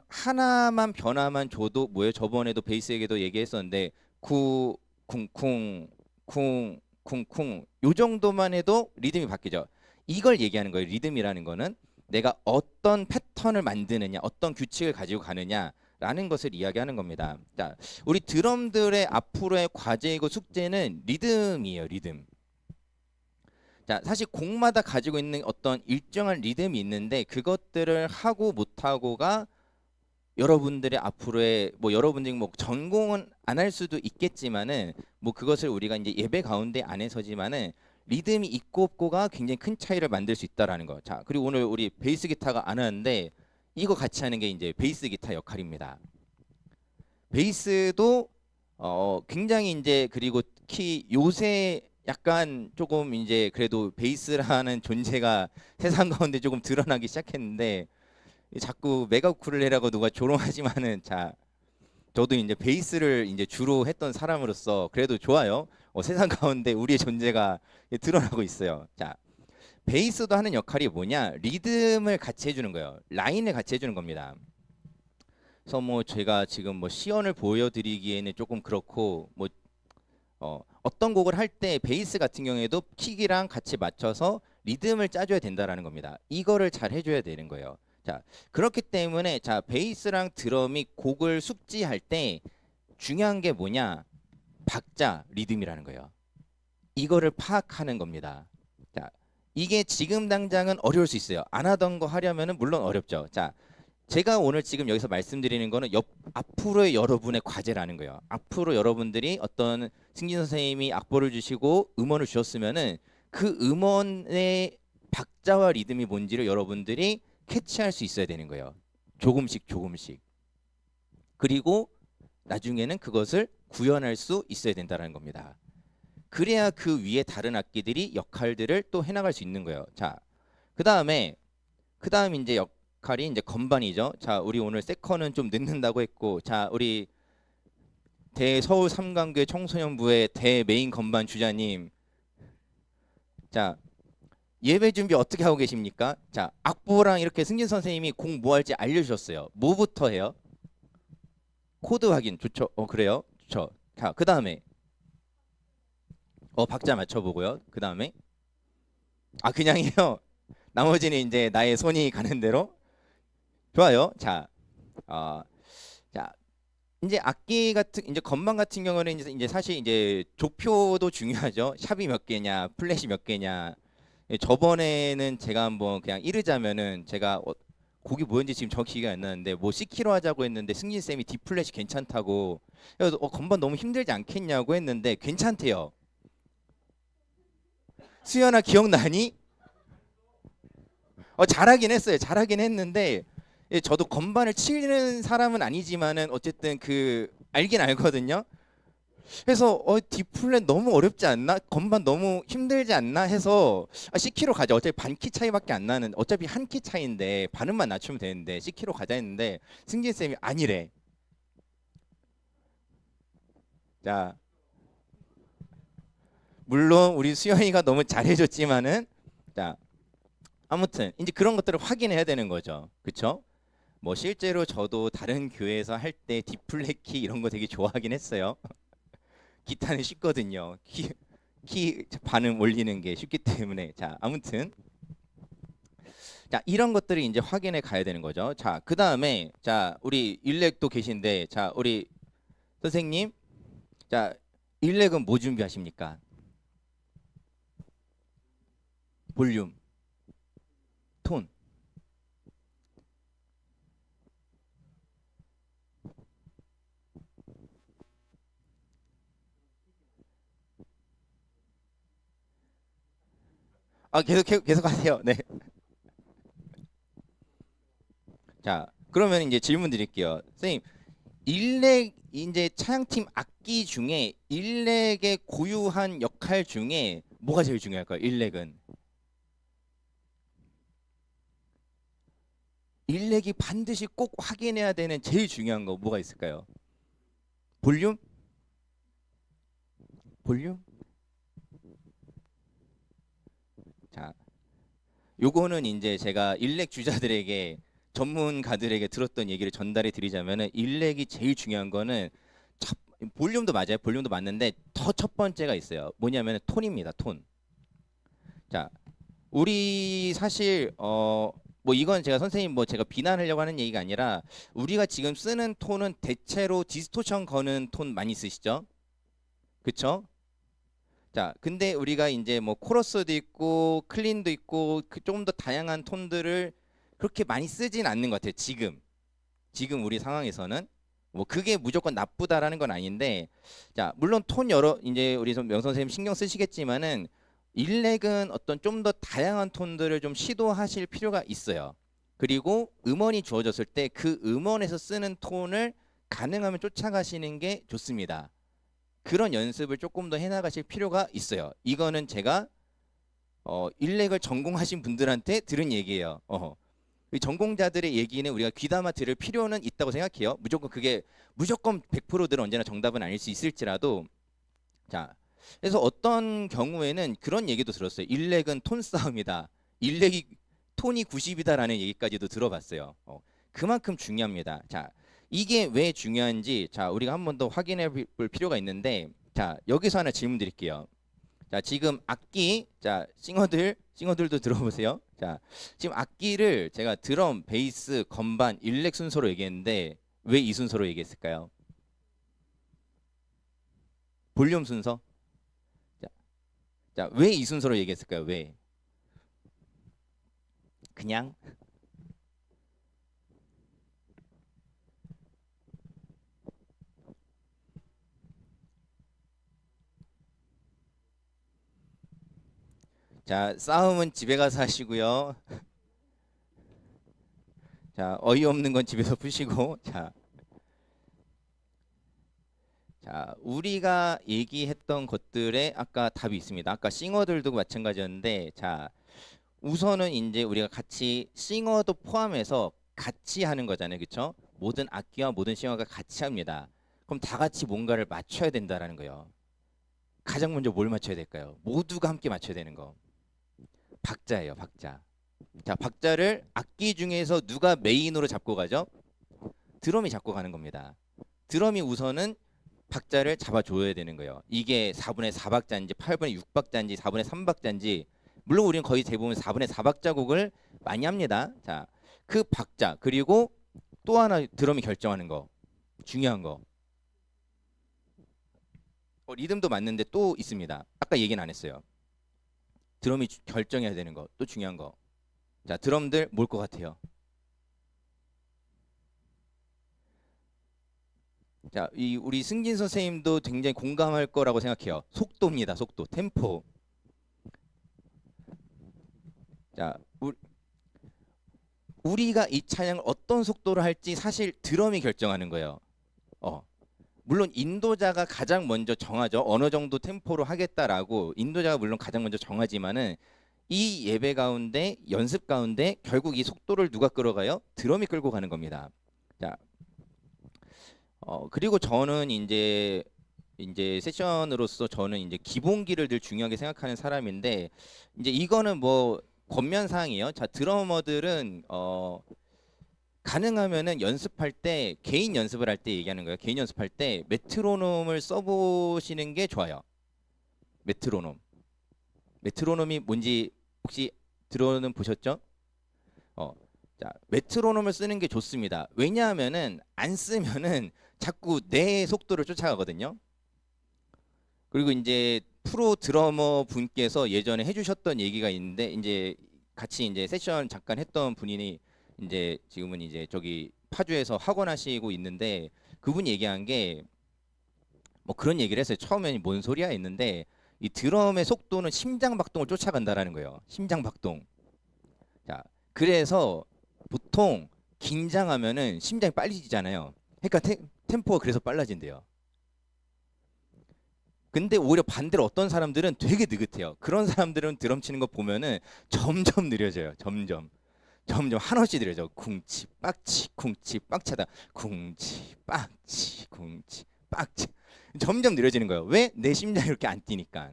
하나만 변화만 줘도 뭐예요? 저번에도 베이스에게도 얘기했었는데 쿵, 쿵, 쿵, 쿵. 요 정도만 해도 리듬이 바뀌죠. 이걸 얘기하는 거예요. 리듬이라는 거는 내가 어떤 패턴을 만드느냐, 어떤 규칙을 가지고 가느냐라는 것을 이야기하는 겁니다. 자, 우리 드럼들의 앞으로의 과제이고 숙제는 리듬이에요. 리듬. 자, 사실 곡마다 가지고 있는 어떤 일정한 리듬이 있는데 그것들을 하고 못하고가 여러분들의 앞으로의 뭐 여러분들이 뭐 전공은 안 할 수도 있겠지만은 뭐 그것을 우리가 이제 예배 가운데 안에서지만은 리듬이 있고 없고가 굉장히 큰 차이를 만들 수 있다라는 거. 자, 그리고 오늘 우리 베이스 기타가 안 하는데 이거 같이 하는 게 이제 베이스 기타 역할입니다. 베이스도 굉장히 이제 그리고 특히 요새 약간 조금 이제 그래도 베이스라는 존재가 세상 가운데 조금 드러나기 시작했는데 자꾸 메가 우쿨렐레라고 누가 조롱하지만은 자 저도 이제 베이스를 이제 주로 했던 사람으로서 그래도 좋아요. 세상 가운데 우리의 존재가 드러나고 있어요. 자, 베이스도 하는 역할이 뭐냐? 리듬을 같이 해주는 거예요. 라인을 같이 해주는 겁니다. 그래서 뭐 제가 지금 뭐 시연을 보여드리기에는 조금 그렇고 뭐 어떤 곡을 할 때 베이스 같은 경우에도 킥이랑 같이 맞춰서 리듬을 짜줘야 된다라는 겁니다. 이거를 잘 해줘야 되는 거예요. 자, 그렇기 때문에 자 베이스랑 드럼이 곡을 숙지할 때 중요한 게 뭐냐? 박자, 리듬이라는 거예요. 이거를 파악하는 겁니다. 자, 이게 지금 당장은 어려울 수 있어요. 안 하던 거 하려면은 물론 어렵죠. 자, 제가 오늘 지금 여기서 말씀드리는 거는 앞으로의 여러분의 과제라는 거예요. 앞으로 여러분들이 어떤 승진 선생님이 악보를 주시고 음원을 주셨으면은 그 음원의 박자와 리듬이 뭔지를 여러분들이 캐치할 수 있어야 되는 거예요. 조금씩 조금씩. 그리고 나중에는 그것을 구현할 수 있어야 된다는 겁니다. 그래야 그 위에 다른 악기들이 역할들을 또 해나갈 수 있는 거예요. 자, 그다음 이제 역할이 이제 건반이죠. 자, 우리 오늘 세컨은 좀 늦는다고 했고, 자, 우리 대서울 삼강교회 청소년부의 대메인 건반 주자님, 자, 예배 준비 어떻게 하고 계십니까? 자, 악보랑 이렇게 승진 선생님이 곡 뭐 할지 알려주셨어요. 뭐부터 해요? 코드 확인 좋죠. 그래요? 좋죠. 자, 그 다음에 박자 맞춰보고요. 그 다음에 그냥이요. 나머지는 이제 나의 손이 가는 대로 좋아요. 자, 자 이제 악기 같은 이제 건반 같은 경우는 이제 사실 이제 조표도 중요하죠. 샵이 몇 개냐, 플랫이 몇 개냐. 저번에는 제가 한번 그냥 이르자면은 제가 곡이 뭐였는지 지금 정확히 기억이 안 나는데 뭐 C키로 하자고 했는데 승진 쌤이 D 플랫이 괜찮다고 그래서 건반 너무 힘들지 않겠냐고 했는데 괜찮대요. 수연아 기억나니? 잘하긴 했어요. 잘하긴 했는데 저도 건반을 치는 사람은 아니지만은 어쨌든 그 알긴 알거든요. 그래서 D 플랫 너무 어렵지 않나? 건반 너무 힘들지 않나? 해서 C키로 가자. 어차피 반 키 차이밖에 안 나는 어차피 한 키 차이인데 반음만 낮추면 되는데 C키로 가자 했는데 승진 쌤이 아니래. 자, 물론 우리 수영이가 너무 잘해줬지만은 자 아무튼 이제 그런 것들을 확인해야 되는 거죠. 그쵸? 뭐 실제로 저도 다른 교회에서 할 때 D 플랫 키 이런 거 되게 좋아하긴 했어요. 기타는 쉽거든요. 키 반음 올리는 게 쉽기 때문에 자 아무튼 자 이런 것들을 이제 확인해 가야 되는 거죠. 자 그 다음에 자 우리 일렉도 계신데 자 우리 선생님 자 일렉은 뭐 준비하십니까? 볼륨, 톤. 계속 하세요. 네. 자, 그러면 이제 질문 드릴게요. 선생님, 일렉 이제 차양팀 악기 중에 일렉의 고유한 역할 중에 뭐가 제일 중요할까요? 일렉은 일렉이 반드시 꼭 확인해야 되는 제일 중요한 거 뭐가 있을까요? 볼륨? 볼륨? 자, 요거는 이제 제가 일렉 주자들에게 전문가들에게 들었던 얘기를 전달해 드리자면은 일렉이 제일 중요한 거는 볼륨도 맞아요. 볼륨도 맞는데 더 첫 번째가 있어요. 뭐냐면은 톤입니다. 톤. 자, 우리 사실 뭐 이건 제가 선생님 뭐 제가 비난하려고 하는 얘기가 아니라 우리가 지금 쓰는 톤은 대체로 디스토션 거는 톤 많이 쓰시죠? 그쵸? 자, 근데 우리가 이제 뭐 코러스도 있고 클린도 있고 조금 더 다양한 톤들을 그렇게 많이 쓰진 않는 것 같아요. 지금 우리 상황에서는 뭐 그게 무조건 나쁘다라는 건 아닌데, 자, 물론 톤 여러 이제 우리 명 선생님 신경 쓰시겠지만은 일렉은 어떤 좀 더 다양한 톤들을 좀 시도하실 필요가 있어요. 그리고 음원이 주어졌을 때 그 음원에서 쓰는 톤을 가능하면 쫓아가시는 게 좋습니다. 그런 연습을 조금 더 해나가실 필요가 있어요. 이거는 제가 일렉을 전공하신 분들한테 들은 얘기예요. 이 전공자들의 얘기는 우리가 귀담아 들을 필요는 있다고 생각해요. 무조건 그게 무조건 100%들 언제나 정답은 아닐 수 있을지라도, 자, 그래서 어떤 경우에는 그런 얘기도 들었어요. 일렉은 톤 싸움이다. 일렉이 톤이 90이다라는 얘기까지도 들어봤어요. 그만큼 중요합니다. 자, 이게 왜 중요한지 자 우리가 한 번 더 확인해 볼 필요가 있는데, 자 여기서 하나 질문 드릴게요. 자 지금 악기 자 싱어들도 들어보세요. 자 지금 악기를 제가 드럼, 베이스, 건반, 일렉 순서로 얘기했는데 왜 이 순서로 얘기했을까요? 볼륨 순서? 자 왜 이 순서로 얘기했을까요? 왜? 그냥? 자 싸움은 집에 가서 하시고요. 자 어이없는 건 집에서 푸시고, 자, 우리가 얘기했던 것들에 아까 답이 있습니다. 아까 싱어들도 마찬가지였는데, 자, 우선은 이제 우리가 같이 싱어도 포함해서 같이 하는 거잖아요. 그렇죠? 모든 악기와 모든 싱어가 같이 합니다. 그럼 다 같이 뭔가를 맞춰야 된다라는 거예요. 가장 먼저 뭘 맞춰야 될까요? 모두가 함께 맞춰야 되는 거. 박자예요, 박자. 자, 박자를 악기 중에서 누가 메인으로 잡고 가죠? 드럼이 잡고 가는 겁니다. 드럼이 우선은 박자를 잡아줘야 되는 거예요. 이게 4분의 4박자인지 8분의 6박자인지 4분의 3박자인지, 물론 우리는 거의 대부분 4분의 4박자 곡을 많이 합니다. 자, 그 박자 그리고 또 하나 드럼이 결정하는 거 중요한 거, 리듬도 맞는데 또 있습니다. 아까 얘기는 안 했어요. 드럼이 결정해야 되는 거 또 중요한 거. 자, 드럼들 뭘 것 같아요? 자, 이 우리 승진 선생님도 굉장히 공감할 거라고 생각해요. 속도입니다. 속도, 템포. 자, 우리가 이 찬양을 어떤 속도로 할지 사실 드럼이 결정하는 거예요. 물론 인도자가 가장 먼저 정하죠. 어느 정도 템포로 하겠다라고 인도자가 물론 가장 먼저 정하지만은 이 예배 가운데 연습 가운데 결국 이 속도를 누가 끌어가요? 드럼이 끌고 가는 겁니다. 자, 그리고 저는 이제 세션으로서 저는 이제 기본기를 늘 중요하게 생각하는 사람인데, 이제 이거는 뭐 권면 사항이에요. 자, 드러머들은 가능하면은 연습할 때 개인 연습을 할 때 얘기하는 거예요. 개인 연습할 때 메트로놈을 써보시는 게 좋아요. 메트로놈. 메트로놈이 뭔지 혹시 들어는 보셨죠? 자, 메트로놈을 쓰는 게 좋습니다. 왜냐하면은 안 쓰면은 자꾸 내 속도를 쫓아가거든요. 그리고 이제 프로 드러머 분께서 예전에 해주셨던 얘기가 있는데, 이제 같이 이제 세션 잠깐 했던 분이 이제 지금은 이제 저기 파주에서 학원 하시고 있는데, 그분이 얘기한 게 뭐 그런 얘기를 했어요. 처음에는 뭔 소리야 했는데 이 드럼의 속도는 심장 박동을 쫓아간다라는 거예요. 심장 박동. 자, 그래서 보통 긴장하면은 심장이 빨리 뛰잖아요. 그러니까 템포가 그래서 빨라진대요. 근데 오히려 반대로 어떤 사람들은 되게 느긋해요. 그런 사람들은 드럼 치는 거 보면은 점점 느려져요. 점점 한없이 느려져. 쿵치 빡치 쿵치 빡차다. 쿵치 빡치 쿵치 빡치. 점점 느려지는 거예요. 왜? 내 심장이 이렇게 안 뛰니까.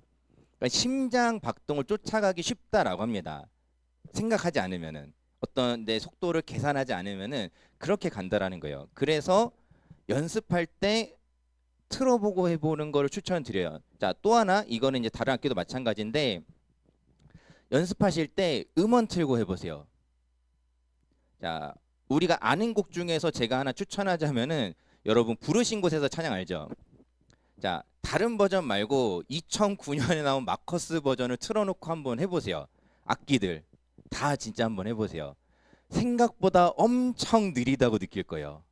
그러니까 심장 박동을 쫓아가기 쉽다라고 합니다. 생각하지 않으면은 어떤 내 속도를 계산하지 않으면은 그렇게 간다라는 거예요. 그래서 연습할 때 틀어보고 해보는 거를 추천드려요. 자, 또 하나 이거는 이제 다른 악기도 마찬가지인데 연습하실 때 음원 틀고 해보세요. 자, 우리가 아는 곡 중에서 제가 하나 추천하자면은 여러분 부르신 곳에서 찬양 알죠? 자, 다른 버전 말고 2009년에 나온 마커스 버전을 틀어놓고 한번 해보세요. 악기들 다 진짜 한번 해보세요. 생각보다 엄청 느리다고 느낄 거예요.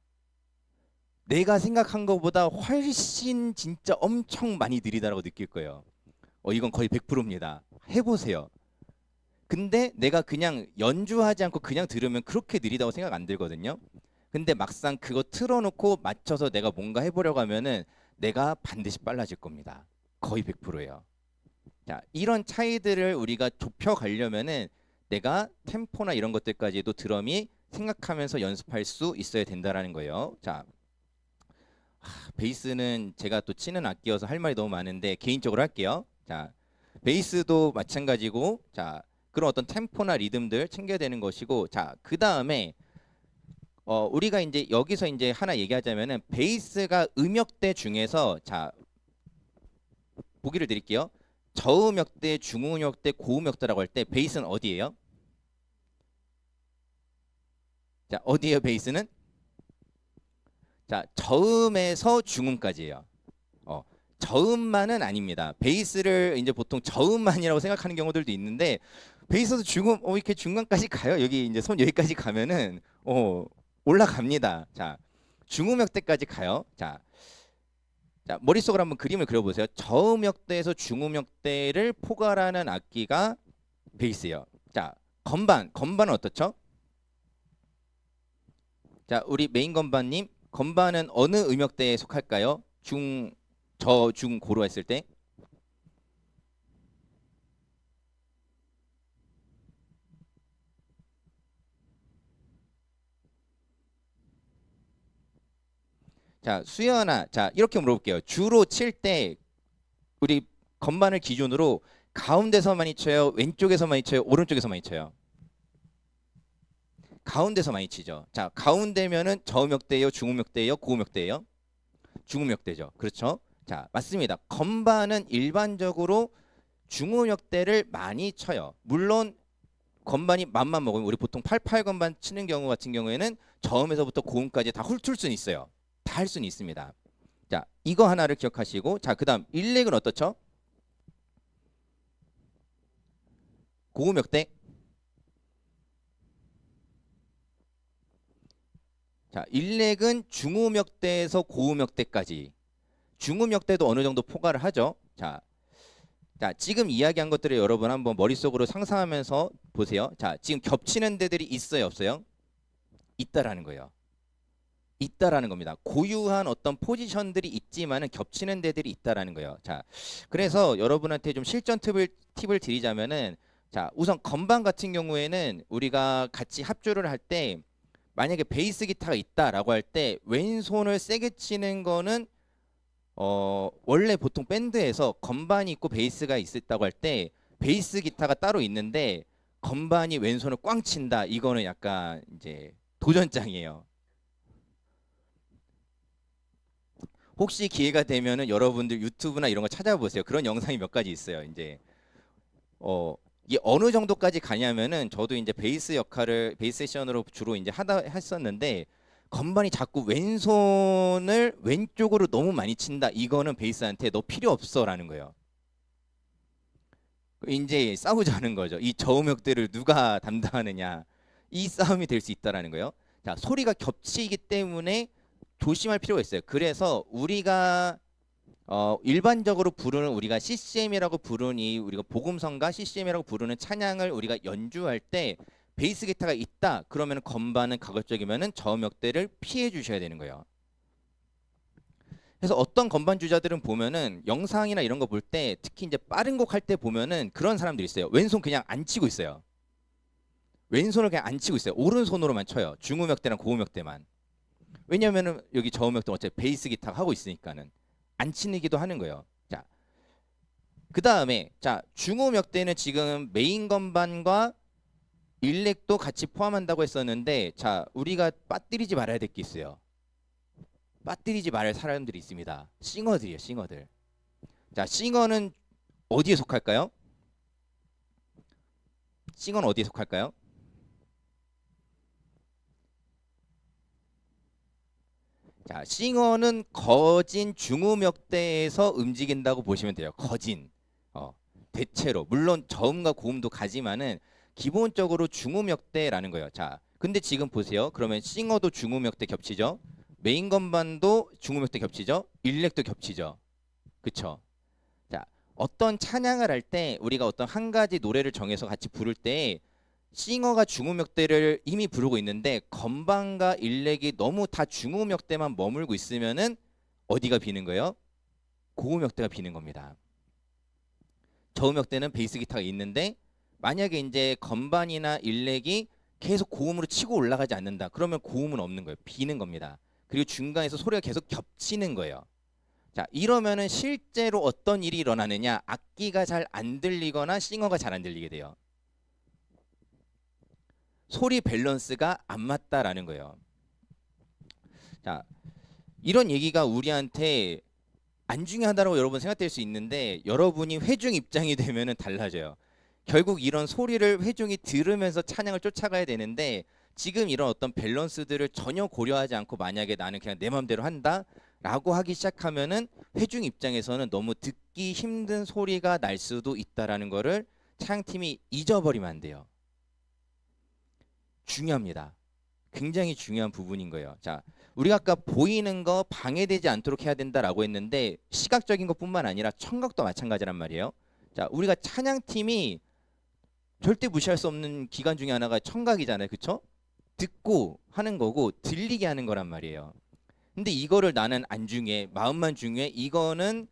내가 생각한 것보다 훨씬 진짜 엄청 많이 느리다라고 느낄 거예요. 이건 거의 100%입니다. 해보세요. 근데 내가 그냥 연주하지 않고 그냥 들으면 그렇게 느리다고 생각 안 들거든요. 근데 막상 그거 틀어놓고 맞춰서 내가 뭔가 해보려고 하면은 내가 반드시 빨라질 겁니다. 거의 100%예요. 자, 이런 차이들을 우리가 좁혀가려면은 내가 템포나 이런 것들까지도 드럼이 생각하면서 연습할 수 있어야 된다라는 거예요. 자, 베이스는 제가 또 치는 악기여서 할 말이 너무 많은데 개인적으로 할게요. 자, 베이스도 마찬가지고, 자, 그런 어떤 템포나 리듬들 챙겨야 되는 것이고, 자, 그 다음에 우리가 이제 여기서 이제 하나 얘기하자면은 베이스가 음역대 중에서, 자, 보기를 드릴게요. 저음역대, 중음역대, 고음역대라고 할 때 베이스는 어디예요? 자, 어디예요 베이스는? 자, 저음에서 중음까지예요. 저음만은 아닙니다. 베이스를 이제 보통 저음만이라고 생각하는 경우들도 있는데 베이스도 중음 이렇게 중간까지 가요. 여기 이제 손 여기까지 가면은 올라갑니다. 자, 중음역대까지 가요. 자, 머릿속으로 한번 그림을 그려보세요. 저음역대에서 중음역대를 포괄하는 악기가 베이스예요. 자, 건반은 어떻죠? 자, 우리 메인 건반님, 건반은 어느 음역대에 속할까요? 중, 고로 했을 때? 자, 수연아, 자, 이렇게 물어볼게요. 주로 칠 때 우리 건반을 기준으로 가운데서 많이 쳐요? 왼쪽에서 많이 쳐요? 오른쪽에서 많이 쳐요? 가운데서 많이 치죠. 자, 가운데면은 저음역대예요? 중음역대예요? 고음역대예요? 중음역대죠. 그렇죠? 자, 맞습니다. 건반은 일반적으로 중음역대를 많이 쳐요. 물론 건반이 맘만 먹으면 우리 보통 88건반 치는 경우 같은 경우에는 저음에서부터 고음까지 다 훑을 수는 있어요. 다 할 수는 있습니다. 자, 이거 하나를 기억하시고, 자, 그다음 일렉은 어떻죠? 고음역대. 자, 일렉은 중음역대에서 고음역대까지. 중음역대도 어느 정도 포괄을 하죠. 자, 지금 이야기한 것들을 여러분 한번 머릿속으로 상상하면서 보세요. 자, 지금 겹치는 데들이 있어요, 없어요? 있다라는 거예요. 있다라는 겁니다. 고유한 어떤 포지션들이 있지만은 겹치는 데들이 있다라는 거예요. 자, 그래서 여러분한테 좀 실전 팁을 드리자면은, 자, 우선 건반 같은 경우에는 우리가 같이 합주를 할 때 만약에 베이스 기타가 있다라고 할 때 왼손을 세게 치는 거는 원래 보통 밴드에서 건반이 있고 베이스가 있었다고 할 때 베이스 기타가 따로 있는데 건반이 왼손을 꽝 친다. 이거는 약간 이제 도전장이에요. 혹시 기회가 되면은 여러분들 유튜브나 이런 거 찾아보세요. 그런 영상이 몇 가지 있어요. 이제 이게 어느 정도까지 가냐면은 저도 이제 베이스 세션으로 주로 이제 했었는데 건반이 자꾸 왼손을 왼쪽으로 너무 많이 친다. 이거는 베이스한테 너 필요 없어라는 거예요. 이제 싸우자는 거죠. 이 저음역대를 누가 담당하느냐. 이 싸움이 될 수 있다라는 거예요. 자, 소리가 겹치기 때문에 조심할 필요가 있어요. 그래서 우리가 일반적으로 부르는 우리가 CCM이라고 부르는 우리가 복음성가 CCM이라고 부르는 찬양을 우리가 연주할 때 베이스 기타가 있다 그러면 건반은 가급적이면은 저음역대를 피해 주셔야 되는 거예요. 그래서 어떤 건반 주자들은 보면은 영상이나 이런 거 볼 때 특히 이제 빠른 곡 할 때 보면은 그런 사람들이 있어요. 왼손 그냥 안 치고 있어요. 왼손을 그냥 안 치고 있어요. 오른손으로만 쳐요. 중음역대랑 고음역대만. 왜냐면은 여기 저음역대 어차피 베이스 기타 하고 있으니까는 안 치기도 하는 거예요. 자, 그 다음에 자 중음역대는 지금 메인 건반과 일렉도 같이 포함한다고 했었는데 자 우리가 빠뜨리지 말아야 될 게 있어요. 빠뜨리지 말할 사람들이 있습니다. 싱어들이에요. 싱어들. 자 싱어는 어디에 속할까요? 싱어는 어디에 속할까요? 자 싱어는 거진 중음역대에서 움직인다고 보시면 돼요. 거진. 대체로 물론 저음과 고음도 가지만은 기본적으로 중음역대라는 거예요. 자 근데 지금 보세요. 그러면 싱어도 중음역대 겹치죠. 메인 건반도 중음역대 겹치죠. 일렉도 겹치죠. 그쵸? 자, 어떤 찬양을 할 때 우리가 어떤 한 가지 노래를 정해서 같이 부를 때 싱어가 중음역대를 이미 부르고 있는데 건반과 일렉이 너무 다 중음역대만 머물고 있으면은 어디가 비는 거예요? 고음역대가 비는 겁니다. 저음역대는 베이스 기타가 있는데 만약에 이제 건반이나 일렉이 계속 고음으로 치고 올라가지 않는다. 그러면 고음은 없는 거예요. 비는 겁니다. 그리고 중간에서 소리가 계속 겹치는 거예요. 자, 이러면은 실제로 어떤 일이 일어나느냐? 악기가 잘 안 들리거나 싱어가 잘 안 들리게 돼요. 소리 밸런스가 안 맞다라는 거예요. 자, 이런 얘기가 우리한테 안 중요하다고 여러분 생각될 수 있는데 여러분이 회중 입장이 되면은 달라져요. 결국 이런 소리를 회중이 들으면서 찬양을 쫓아가야 되는데 지금 이런 어떤 밸런스들을 전혀 고려하지 않고 만약에 나는 그냥 내 마음대로 한다라고 하기 시작하면은 회중 입장에서는 너무 듣기 힘든 소리가 날 수도 있다라는 거를 찬양팀이 잊어버리면 안 돼요. 중요합니다. 굉장히 중요한 부분인 거예요. 자, 우리가 아까 보이는 거 방해되지 않도록 해야 된다라고 했는데 시각적인 것뿐만 아니라 청각도 마찬가지란 말이에요. 자, 우리가 찬양팀이 절대 무시할 수 없는 기관 중에 하나가 청각이잖아요. 그쵸? 듣고 하는 거고 들리게 하는 거란 말이에요. 근데 이거를 나는 안 중요해. 마음만 중요해. 이거는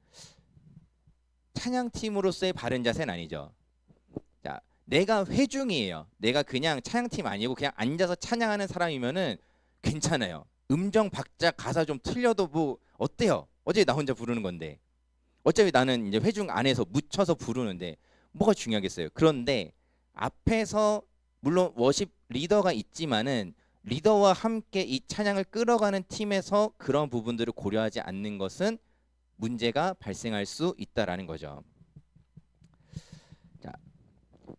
찬양팀으로서의 바른 자세는 아니죠. 자, 내가 회중이에요. 내가 그냥 찬양팀 아니고 그냥 앉아서 찬양하는 사람이면은 괜찮아요. 음정 박자 가사 좀 틀려도 뭐 어때요? 어차피 나 혼자 부르는 건데. 어차피 나는 이제 회중 안에서 묻혀서 부르는데 뭐가 중요하겠어요. 그런데 앞에서 물론 워십 리더가 있지만은 리더와 함께 이 찬양을 끌어가는 팀에서 그런 부분들을 고려하지 않는 것은 문제가 발생할 수 있다라는 거죠. 자,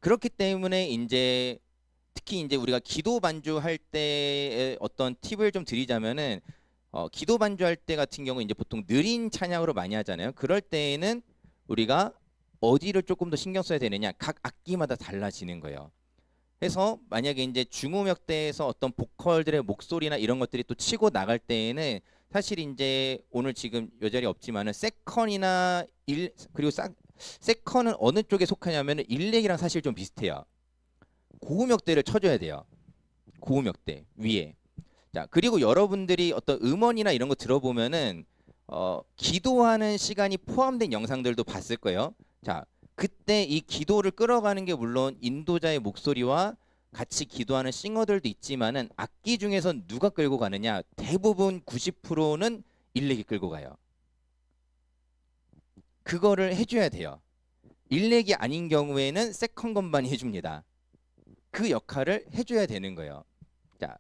그렇기 때문에 이제 특히 이제 우리가 기도 반주할 때의 어떤 팁을 좀 드리자면은 기도 반주할 때 같은 경우 이제 보통 느린 찬양으로 많이 하잖아요. 그럴 때에는 우리가 어디를 조금 더 신경 써야 되느냐? 각 악기마다 달라지는 거예요. 그래서 만약에 이제 중음역대에서 어떤 보컬들의 목소리나 이런 것들이 또 치고 나갈 때에는 사실 이제 오늘 지금 요 자리에 없지만은 세컨이나 그리고 세컨은 어느 쪽에 속하냐면은 일렉이랑 사실 좀 비슷해요. 고음역대를 쳐줘야 돼요. 고음역대 위에. 자, 그리고 여러분들이 어떤 음원이나 이런 거 들어보면은 기도하는 시간이 포함된 영상들도 봤을 거예요. 자, 그때 이 기도를 끌어가는 게 물론 인도자의 목소리와 같이 기도하는 싱어들도 있지만은 악기 중에서 누가 끌고 가느냐? 대부분 90%는 일렉이 끌고 가요. 그거를 해줘야 돼요. 일렉이 아닌 경우에는 세컨 건반이 해줍니다. 그 역할을 해줘야 되는 거예요. 자,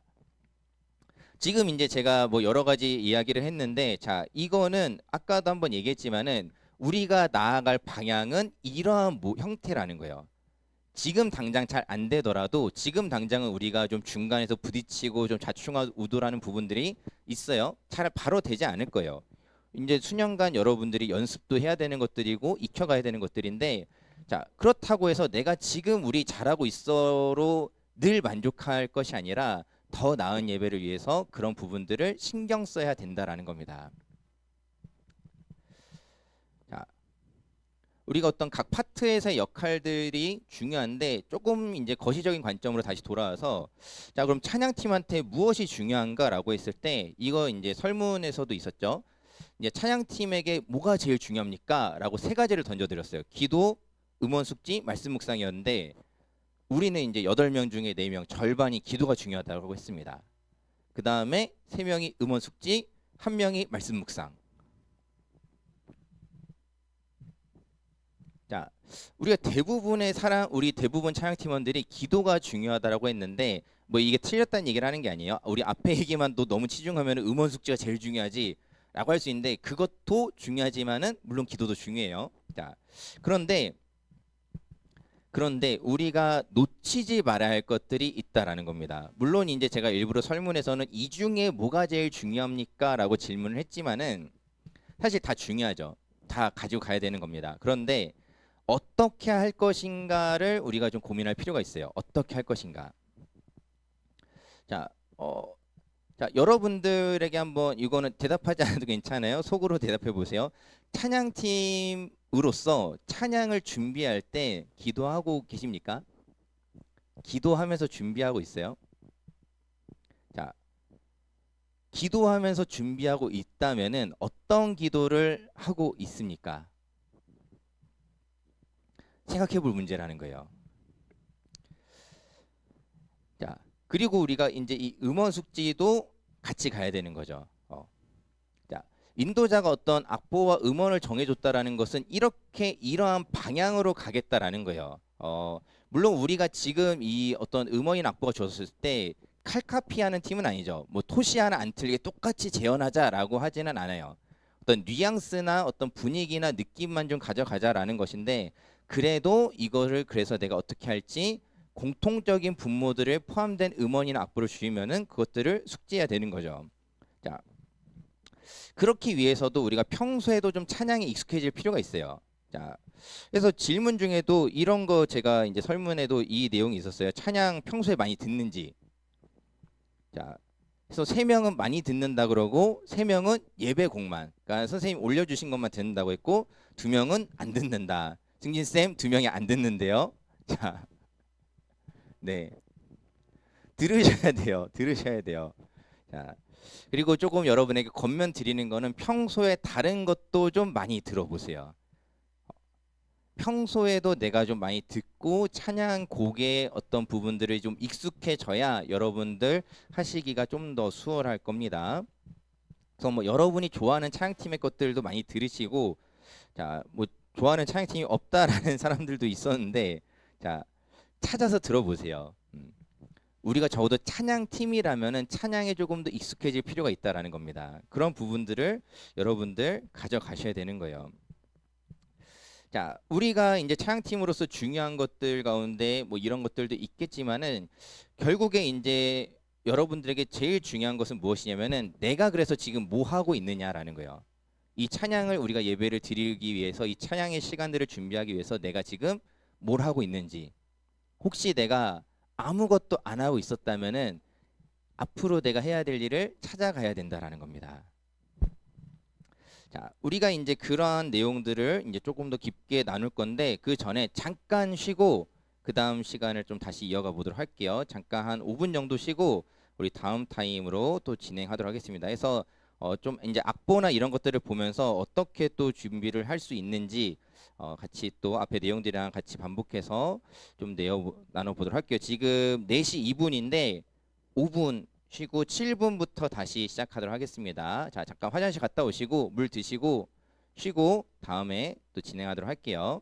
지금 이제 제가 뭐 여러 가지 이야기를 했는데 자, 이거는 아까도 한번 얘기했지만은 우리가 나아갈 방향은 이러한 형태라는 거예요. 지금 당장 잘 안 되더라도 지금 당장은 우리가 좀 중간에서 부딪히고 좀 좌충우돌하는 부분들이 있어요. 잘 바로 되지 않을 거예요. 이제 수년간 여러분들이 연습도 해야 되는 것들이고 익혀가야 되는 것들인데 자, 그렇다고 해서 내가 지금 우리 잘하고 있어로 늘 만족할 것이 아니라 더 나은 예배를 위해서 그런 부분들을 신경 써야 된다라는 겁니다. 자, 우리가 어떤 각 파트에서의 역할들이 중요한데 조금 이제 거시적인 관점으로 다시 돌아와서 자 그럼 찬양팀한테 무엇이 중요한가라고 했을 때 이거 이제 설문에서도 있었죠. 이제 찬양팀에게 뭐가 제일 중요합니까? 라고 세 가지를 던져드렸어요. 기도, 음원 숙지, 말씀 묵상이었는데 우리는 이제 8명 중에 4명 절반이 기도가 중요하다고 했습니다. 그 다음에 3명이 음원 숙지, 1명이 말씀 묵상. 자, 우리가 대부분의 우리 대부분 찬양팀원들이 기도가 중요하다라고 했는데 뭐 이게 틀렸다는 얘기를 하는 게 아니에요. 우리 앞에 얘기만 또 너무 치중하면 음원 숙지가 제일 중요하지 라고 할 수 있는데 그것도 중요하지만은 물론 기도도 중요해요. 자, 그런데 우리가 놓치지 말아야 할 것들이 있다라는 겁니다. 물론 이제 제가 일부러 설문에서는 이 중에 뭐가 제일 중요합니까? 라고 질문을 했지만은 사실 다 중요하죠. 다 가지고 가야 되는 겁니다. 그런데 어떻게 할 것인가를 우리가 좀 고민할 필요가 있어요. 어떻게 할 것인가. 자, 여러분들에게 한번 이거는 대답하지 않아도 괜찮아요. 속으로 대답해 보세요. 찬양팀으로서 찬양을 준비할 때 기도하고 계십니까? 기도하면서 준비하고 있어요? 자, 기도하면서 준비하고 있다면은 어떤 기도를 하고 있습니까? 생각해 볼 문제라는 거예요. 자, 그리고 우리가 이제 이 음원 숙지도 같이 가야 되는 거죠. 자, 인도자가 어떤 악보와 음원을 정해줬다라는 것은 이러한 방향으로 가겠다라는 거예요. 물론 우리가 지금 이 어떤 음원이나 악보가 줬을 때 칼카피하는 팀은 아니죠. 뭐 토시 하나 안 틀리게 똑같이 재현하자라고 하지는 않아요. 어떤 뉘앙스나 어떤 분위기나 느낌만 좀 가져가자라는 것인데 그래도 이거를 그래서 내가 어떻게 할지 공통적인 분모들을 포함된 음원이나 악보를 주면은 그것들을 숙지해야 되는 거죠. 자, 그렇기 위해서도 우리가 평소에도 좀 찬양에 익숙해질 필요가 있어요. 자, 그래서 질문 중에도 이런 거 제가 이제 설문에도 이 내용이 있었어요. 찬양 평소에 많이 듣는지. 자, 그래서 3명은 많이 듣는다 그러고 3명은 예배곡만. 그러니까 선생님 올려주신 것만 듣는다고 했고 2명은 안 듣는다. 승진쌤 2명이 안 듣는데요. 자, 네, 들으셔야 돼요. 들으셔야 돼요. 자, 그리고 조금 여러분에게 권면 드리는 거는 평소에 다른 것도 좀 많이 들어보세요. 평소에도 내가 좀 많이 듣고 찬양 곡의 어떤 부분들을 좀 익숙해져야 여러분들 하시기가 좀 더 수월할 겁니다. 그래서 뭐 여러분이 좋아하는 찬양팀의 것들도 많이 들으시고, 자, 뭐 좋아하는 찬양팀이 없다라는 사람들도 있었는데, 자, 찾아서 들어보세요. 우리가 적어도 찬양팀이라면은 찬양에 조금 더 익숙해질 필요가 있다라는 겁니다. 그런 부분들을 여러분들 가져가셔야 되는 거예요. 자, 우리가 이제 찬양팀으로서 중요한 것들 가운데 뭐 이런 것들도 있겠지만은 결국에 이제 여러분들에게 제일 중요한 것은 무엇이냐면은 내가 그래서 지금 뭐 하고 있느냐라는 거예요. 이 찬양을 우리가 예배를 드리기 위해서 이 찬양의 시간들을 준비하기 위해서 내가 지금 뭘 하고 있는지. 혹시 내가 아무것도 안 하고 있었다면은 앞으로 내가 해야 될 일을 찾아가야 된다라는 겁니다. 자, 우리가 이제 그러한 내용들을 이제 조금 더 깊게 나눌 건데 그 전에 잠깐 쉬고 그 다음 시간을 좀 다시 이어가 보도록 할게요. 잠깐 한 5분 정도 쉬고 우리 다음 타임으로 또 진행하도록 하겠습니다. 그래서 좀 이제 악보나 이런 것들을 보면서 어떻게 또 준비를 할 수 있는지 같이 또 앞에 내용들이랑 같이 반복해서 좀 나눠보도록 할게요. 지금 4시 2분인데 5분 쉬고 7분부터 다시 시작하도록 하겠습니다. 자, 잠깐 화장실 갔다 오시고 물 드시고 쉬고 다음에 또 진행하도록 할게요.